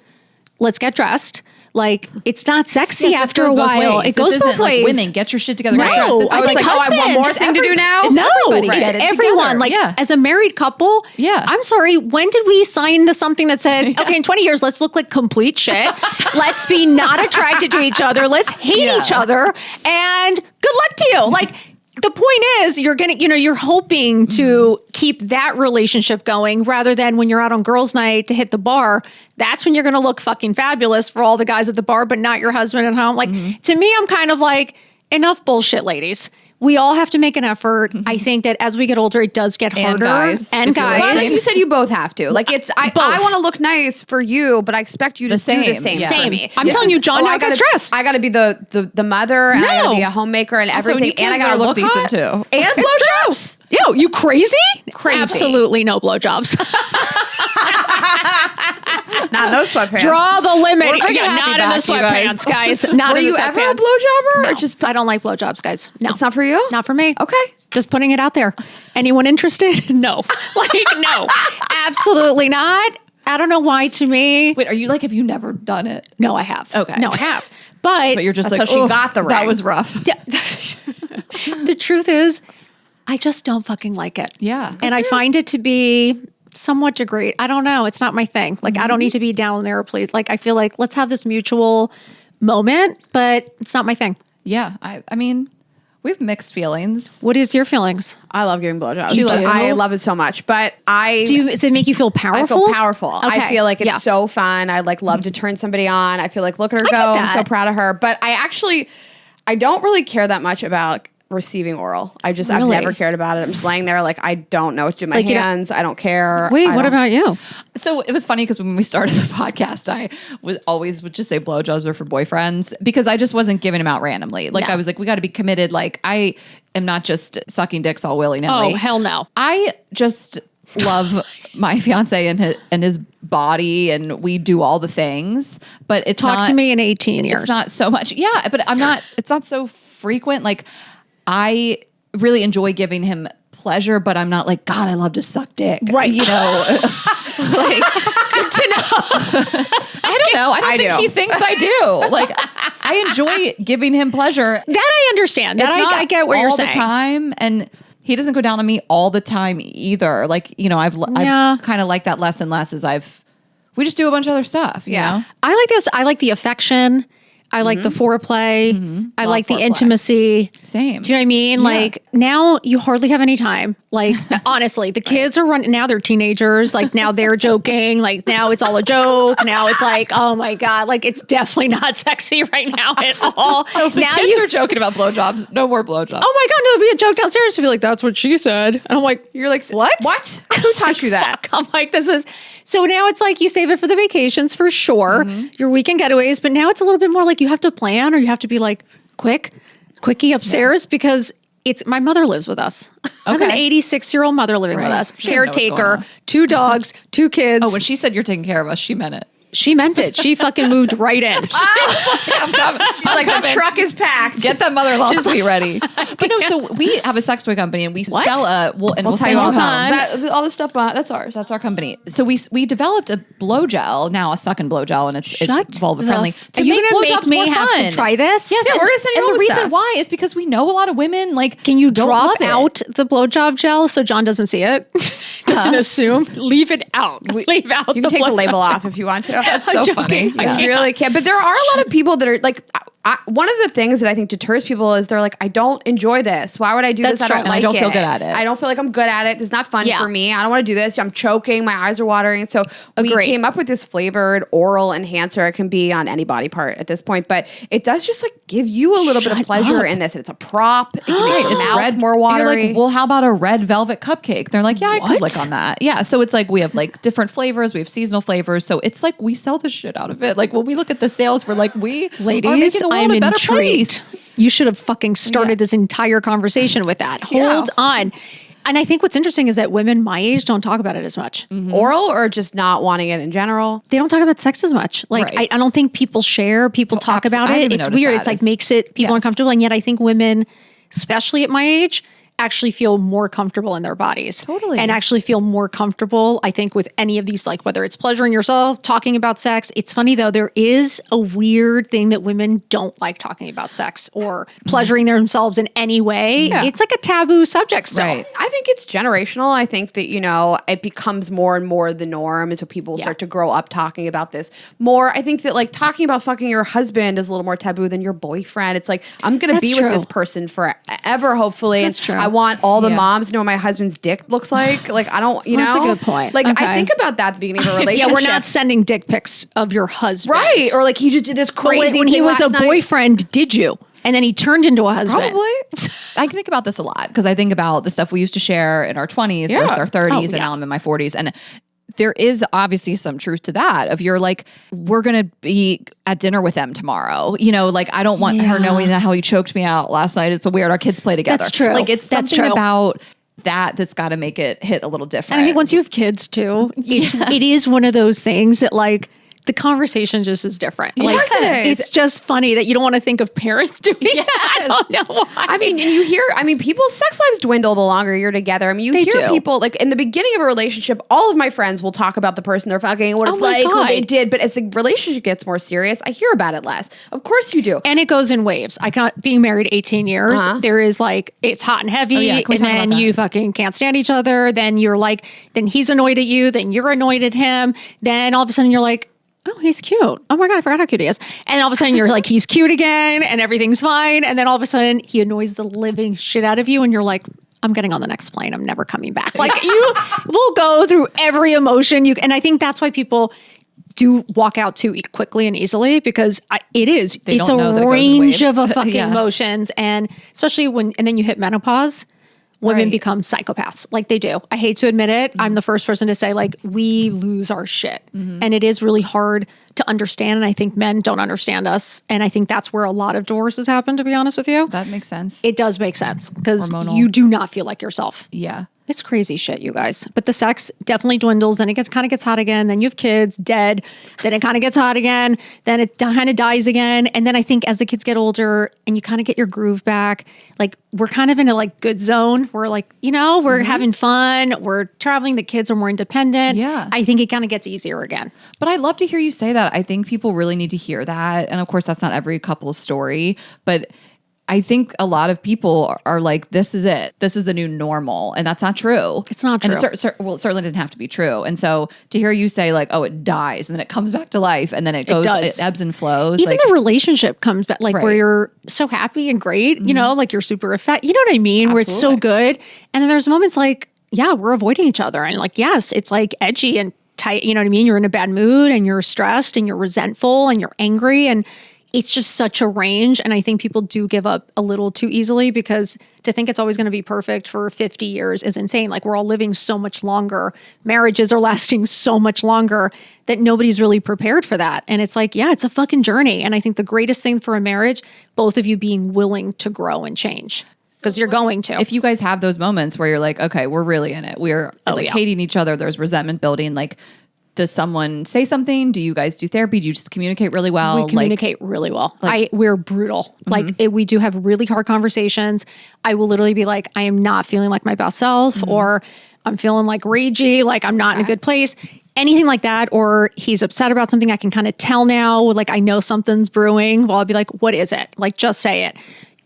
let's get dressed. Like, it's not sexy after a while. It goes both ways. Like, women, get your shit together. No, I was like, I have one more thing to do now. No, it's everyone. Like, as a married couple, I'm sorry, when did we sign to something that said, okay, in 20 years, let's look like complete shit. Let's be not attracted to each other. Let's hate each other. And good luck to you. Like, the point is, you're going to, you're hoping to keep that relationship going, rather than when you're out on girls' night to hit the bar. That's when you're going to look fucking fabulous for all the guys at the bar, but not your husband at home. Like, to me, I'm kind of like, enough bullshit, ladies. We all have to make an effort. I think that as we get older, it does get harder. And guys. Well, you said you both have to. Like, it's, I want to look nice for you, but I expect you to do the same for me. I'm telling you, John, I got stressed. I got to be the mother, and I got to be a homemaper and everything, and I got to look decent too. And blowjobs. Yo, you crazy? Crazy. Absolutely no blowjobs. Not in those sweatpants. Draw the limit. Not in the sweatpants, guys. Not Were in the you sweatpants. ever a blowjobber? No. Or just I don't like blowjobs, guys. No. It's not for you? Not for me. Okay. Just putting it out there. Anyone interested? No. Like, no. Absolutely not. I don't know why, to me. Wait, are you like, have you never done it? No, I have. Okay. No, I have. But you're just so like, she got the ring. That was rough. Yeah. The truth is, I just don't fucking like it. Yeah. And I find it to be somewhat degrading. I don't know. It's not my thing. Like, I don't need to be down there, please. Like, I feel like, let's have this mutual moment, but it's not my thing. Yeah. I mean, we have mixed feelings. What is your feelings? I love giving blowjobs. You do? I love it so much. But does it make you feel powerful? I feel powerful. Okay. I feel like it's so fun. I like love to turn somebody on. I feel like, look at her go. I'm so proud of her. But I don't really care that much about receiving oral. I've never cared about it. I'm just laying there like, I don't know what to do with my hands. I don't care. Wait, what about you? So it was funny because when we started the podcast, I would just say blowjobs are for boyfriends, because I just wasn't giving them out randomly. Like, I was like, we got to be committed. Like, I am not just sucking dicks all willy-nilly. Oh, hell no. I just love my fiance and his body, and we do all the things, but it's Talk to me in 18 years. It's not so much. Yeah, but it's not so frequent. Like, I really enjoy giving him pleasure, but I'm not like, God, I love to suck dick. Right. You know, like, Good to know. I don't know. I don't think he thinks I do. Like, I enjoy giving him pleasure. That I understand. That I get what you're saying. All the time. And he doesn't go down on me all the time either. Like, you know, I've kind of like that less and less as we just do a bunch of other stuff. You know? I like this. I like the affection. I like the foreplay. I like the foreplay. Intimacy. Same. Do you know what I mean? Yeah. Like now you hardly have any time. Like honestly, the kids are running, now they're teenagers. Like now they're joking. Like now it's all a joke. Now it's like, oh my God, like it's definitely not sexy right now at all. Now kids are joking about blowjobs. No more blowjobs. Oh my God, no, there'll be a joke downstairs to be like, that's what she said. And I'm like, You're like, what? What? Who taught you that? I'm like, this is, so now it's like you save it for the vacations for sure, your weekend getaways, but now it's a little bit more like you have to plan or you have to be like quickie upstairs because my mother lives with us. I have an 86-year-old mother living with us, She doesn't know what's going caretaker, on. 2 dogs, 2 kids. Oh, when she said you're taking care of us, she meant it. She meant it. She fucking moved right in. I'm coming. Like the truck is packed. Get that mother-in-law suite ready. But no, so we have a sex toy company and we sell we'll tell say you all all the time. all this stuff, that's ours. That's our company. So we developed a blow gel, now a suck and blow gel, and it's vulva friendly. Are you going to make me have to try this? Yes, Yeah, we're gonna send you and all the the reason stuff. why is because we know a lot of women like Can you don't drop love it. out the blowjob gel so John doesn't see it? Doesn't assume. Leave it out. Leave out You the can take the blowjob label gel. off if you want to. That's so funny. Yeah. You really can. But there are a lot of people that are like, one of the things that I think deters people is they're like, I don't enjoy this. Why would I do That's this? true. I don't And like I don't it. feel good at it. I don't feel like I'm good at it. It's not fun Yeah. for me. I don't want to do this. I'm choking. My eyes are watering. So we Agreed. came up with this flavored oral enhancer. It can be on any body part at this point, but it does just like give you a little bit of pleasure in this. It's a prop. It can make your mouth more And watery. You're like, well, how about a red velvet cupcake? They're like, yeah, I could What? lick on that. Yeah. So it's like we have like different flavors. We have seasonal flavors. So it's like we sell the shit out of it. Like when we look at the sales, we're like, we are Ladies, making the world I'm a better intrigued. place. You should have fucking started this entire conversation with that. Hold on. And I think what's interesting is that women my age don't talk about it as much. oral or just not wanting it in general. They don't talk about sex as much. Like Right. I don't think people share. People talk about I it. even It's noticed weird. that. It's like It's- makes it people yes. uncomfortable. And yet I think women, especially at my age, actually feel more comfortable in their bodies. Totally. And actually feel more comfortable, I think, with any of these, like whether it's pleasuring yourself, talking about sex. It's funny though, there is a weird thing that women don't like talking about sex or pleasuring themselves in any way. Yeah. It's like a taboo subject still. Right. I think it's generational. I think that, it becomes more and more the norm. And so people start to grow up talking about this more. I think that like talking about fucking your husband is a little more taboo than your boyfriend. It's like, I'm going to That's be with true. this person forever, hopefully. That's and true. I want all the moms to know what my husband's dick looks like. Like, I don't, That's a good point. Like, Okay. I think about that at the beginning of a relationship. Yeah, we're not sending dick pics of your husband. Right. Or like he just did this But crazy when he thing was a last night. boyfriend, did you? And then he turned into a husband. Probably. I think about this a lot because I think about the stuff we used to share in our 20s versus our 30s, Oh, and yeah. now I'm in my 40s. And there is obviously some truth to that of you're like, we're going to be at dinner with them tomorrow. Like I don't want her knowing that how he choked me out last night. It's so weird. Our kids play together. That's true. Like it's That's something true. about that's got to make it hit a little different. And I think once you have kids too, it is one of those things that like the conversation just is different. Like course it is. it's just funny that you don't want to think of parents doing that. I don't know why. I mean, and you hear, people's sex lives dwindle the longer you're together. I mean, you They hear do. people, like, in the beginning of a relationship, all of my friends will talk about the person they're fucking, what it's Oh my like, what they God. did. But as the relationship gets more serious, I hear about it less. Of course you do. And it goes in waves. Being married 18 years, there is like, it's hot and heavy. yeah. Can we And talk about then that? you fucking can't stand each other. Then you're like, then he's annoyed at you. Then you're annoyed at him. Then all of a sudden you're like, oh, he's cute. Oh my God, I forgot how cute he is. And all of a sudden you're like, he's cute again and everything's fine. And then all of a sudden he annoys the living shit out of you. And you're like, I'm getting on the next plane. I'm never coming back. Like you will go through every emotion. And I think that's why people do walk out too quickly and easily because it's don't know that a it goes in range waves. of a fucking Yeah. emotions. And especially and then you hit menopause, women Right. become psychopaths. Like they do. I hate to admit it. I'm the first person to say like, we lose our shit. And it is really hard to understand. And I think men don't understand us. And I think that's where a lot of divorces happen, to be honest with you. that makes sense. It does make sense because Hormonal. you do not feel like yourself. Yeah. It's crazy shit, you guys. But the sex definitely dwindles. Then it kind of gets hot again. Then you have kids, dead. Then it kind of gets hot again. Then it kind of dies again. And then I think as the kids get older and you kind of get your groove back, like we're kind of in a like good zone. We're like, we're having fun. We're traveling. The kids are more independent. Yeah. I think it kind of gets easier again. But I love to hear you say that. I think people really need to hear that. And of course, that's not every couple's story, but I think a lot of people are like, this is it. This is the new normal. And that's not true. It's not true. And it certainly doesn't have to be true. And so to hear you say like, oh, it dies and then it comes back to life and then it goes, it ebbs and flows. Even the relationship comes back, like where you're so happy and great, like you're super affected. You know what I mean? Absolutely. Where it's so good. And then there's moments like, yeah, we're avoiding each other. And like, yes, it's like edgy and tight. You know what I mean? You're in a bad mood and you're stressed and you're resentful and you're angry and it's just such a range. And I think people do give up a little too easily because to think it's always going to be perfect for 50 years is insane. Like we're all living so much longer. Marriages are lasting so much longer that nobody's really prepared for that. And it's like, yeah, it's a fucking journey. And I think the greatest thing for a marriage, both of you being willing to grow and change. Because you're going to. If you guys have those moments where you're like, okay, we're really in it. We're hating each other. There's resentment building. Like, does someone say something? Do you guys do therapy? Do you just communicate really well? We communicate really well. We're brutal. We do have really hard conversations. I will literally be like, I am not feeling like my best self, or I'm feeling like ragey, like I'm not in a good place. Anything like that, or he's upset about something, I can kind of tell now, like I know something's brewing. Well, I'll be like, what is it? Like, just say it.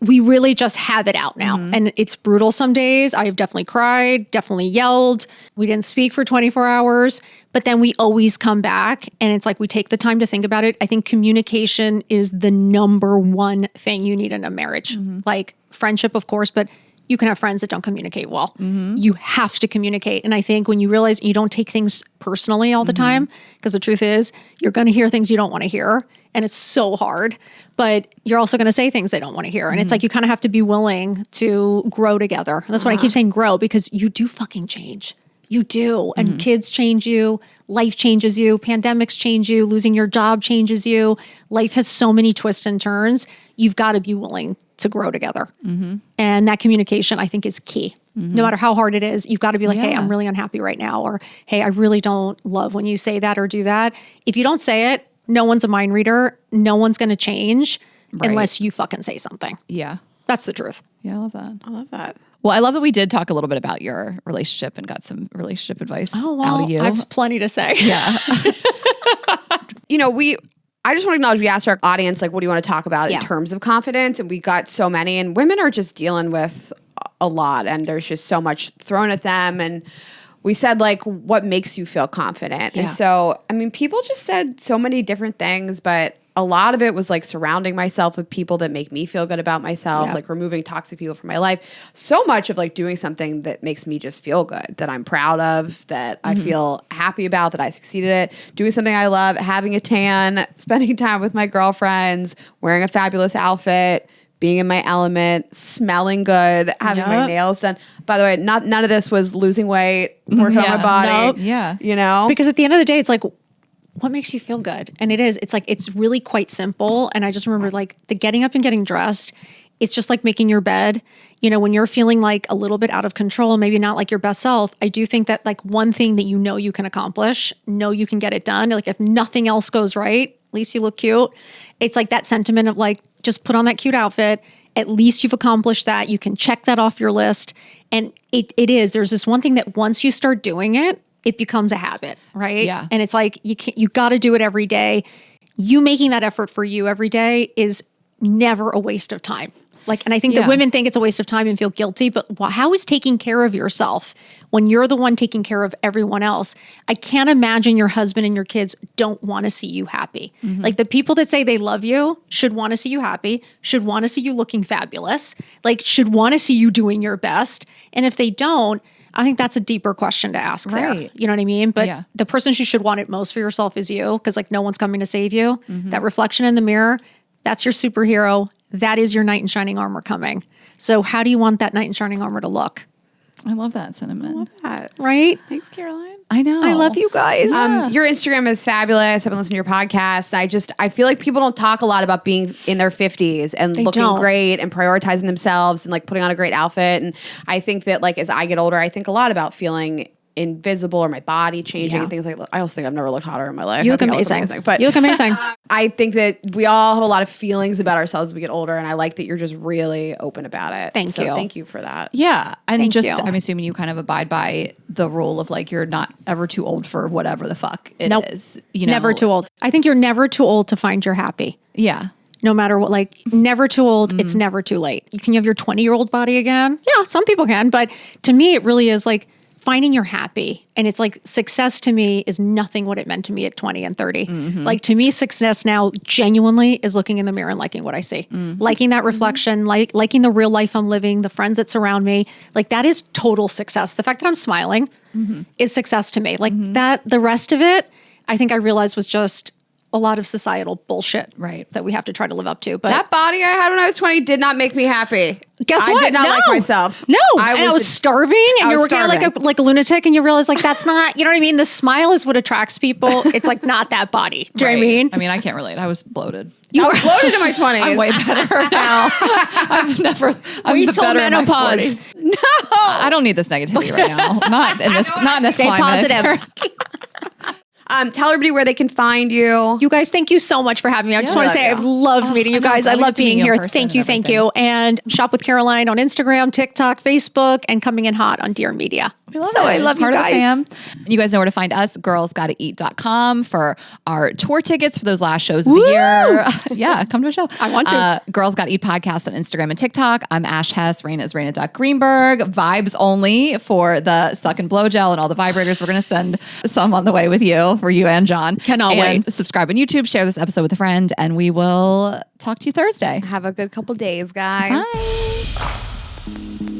We really just have it out now. And it's brutal some days. I've definitely cried, definitely yelled. We didn't speak for 24 hours, but then we always come back and it's like we take the time to think about it. I think communication is the number one thing you need in a marriage. Like friendship, of course, but you can have friends that don't communicate well. You have to communicate. And I think when you realize you don't take things personally all the time, because the truth is you're going to hear things you don't want to hear. And it's so hard, but you're also going to say things they don't want to hear. And it's like, you kind of have to be willing to grow together. And that's why I keep saying grow, because you do fucking change. You do. And kids change you. Life changes you. Pandemics change you. Losing your job changes you. Life has so many twists and turns. You've got to be willing to grow together. And that communication, I think, is key. No matter how hard it is, you've got to be like, hey, I'm really unhappy right now. Or, hey, I really don't love when you say that or do that. If you don't say it, no one's a mind reader. No one's going to change unless you fucking say something. Yeah. That's the truth. Yeah, I love that. I love that. Well, I love that we did talk a little bit about your relationship and got some relationship advice out of you. I have plenty to say. Yeah. I just want to acknowledge we asked our audience, like, what do you want to talk about in terms of confidence? And we got so many. And women are just dealing with a lot. And there's just so much thrown at them. And we said, like, what makes you feel confident? And so, I mean, people just said so many different things, but a lot of it was like surrounding myself with people that make me feel good about myself, like removing toxic people from my life. So much of like doing something that makes me just feel good, that I'm proud of, that I feel happy about, that I succeeded at, doing something I love, having a tan, spending time with my girlfriends, wearing a fabulous outfit, being in my element, smelling good, having my nails done. By the way, none of this was losing weight, working on my body. Nope. Yeah. You know? Because at the end of the day, it's like, what makes you feel good? And it's like, it's really quite simple. And I just remember like the getting up and getting dressed, it's just like making your bed. You know, when you're feeling like a little bit out of control, maybe not like your best self, I do think that like one thing that you can accomplish, you can get it done. Like if nothing else goes right, at least you look cute. It's like that sentiment of like, just put on that cute outfit. At least you've accomplished that. You can check that off your list. And there's this one thing that once you start doing it, it becomes a habit, right? Yeah. And it's like, you got to do it every day. You making that effort for you every day is never a waste of time. Like, and I think that women think it's a waste of time and feel guilty, but how is taking care of yourself when you're the one taking care of everyone else? I can't imagine your husband and your kids don't want to see you happy. Like the people that say they love you should want to see you happy, should want to see you looking fabulous, like should want to see you doing your best. And if they don't, I think that's a deeper question to ask there. You know what I mean? But the person who should want it most for yourself is you, because like no one's coming to save you. That reflection in the mirror, that's your superhero. That is your knight in shining armor coming. So how do you want that knight in shining armor to look? I love that sentiment. Right? Thanks, Caroline. I know. I love you guys. Your Instagram is fabulous. I've been listening to your podcast. I feel like people don't talk a lot about being in their 50s and looking great and prioritizing themselves and like putting on a great outfit. And I think that like as I get older, I think a lot about feeling invisible or my body changing and things like that. I also think I've never looked hotter in my life. You look amazing. But you look amazing. I think that we all have a lot of feelings about ourselves as we get older, and I like that you're just really open about it. Thank you. Thank you for that. Yeah. And Thank you. I'm assuming you kind of abide by the rule of like, you're not ever too old for whatever the fuck it is. You know? Never too old. I think you're never too old to find you're happy. Yeah. No matter what, like never too old. It's never too late. Can you have your 20-year-old body again? Yeah, some people can. But to me, it really is like finding you're happy. And it's like success to me is nothing what it meant to me at 20 and 30. Like to me, success now genuinely is looking in the mirror and liking what I see. Liking that reflection, liking the real life I'm living, the friends that surround me. Like that is total success. The fact that I'm smiling is success to me. Like that, the rest of it, I think I realized was just a lot of societal bullshit, right? That we have to try to live up to. But that body I had when I was 20 did not make me happy. Guess what? I did not like myself. No, I was starving, and you're working out like a lunatic, and you realize like that's not. You know what I mean? The smile is what attracts people. It's like not that body. Do you know what I mean? I mean, I can't relate. I was bloated. I was bloated in my 20s. I'm way better now. I'm till better menopause. In my 40s. No, I don't need this negativity right now. Not in this Stay climate. positive. Tell everybody where they can find you. You guys, thank you so much for having me. I just want to say I've loved meeting you guys. I love being here. Thank you. And shop with Caroline on Instagram, TikTok, Facebook, and coming in hot on Dear Media. I love you guys. You guys know where to find us, girlsgottaeat.com for our tour tickets for those last shows of the year. Yeah, come to a show. I want to. Girls Gotta Eat podcast on Instagram and TikTok. I'm Ash Hess. Raina is Raina.Greenberg. Vibes only for the suck and blow gel and all the vibrators. We're going to send some on the way with you, for you and John. Cannot wait. Subscribe on YouTube, share this episode with a friend, and we will talk to you Thursday. Have a good couple days, guys. Bye.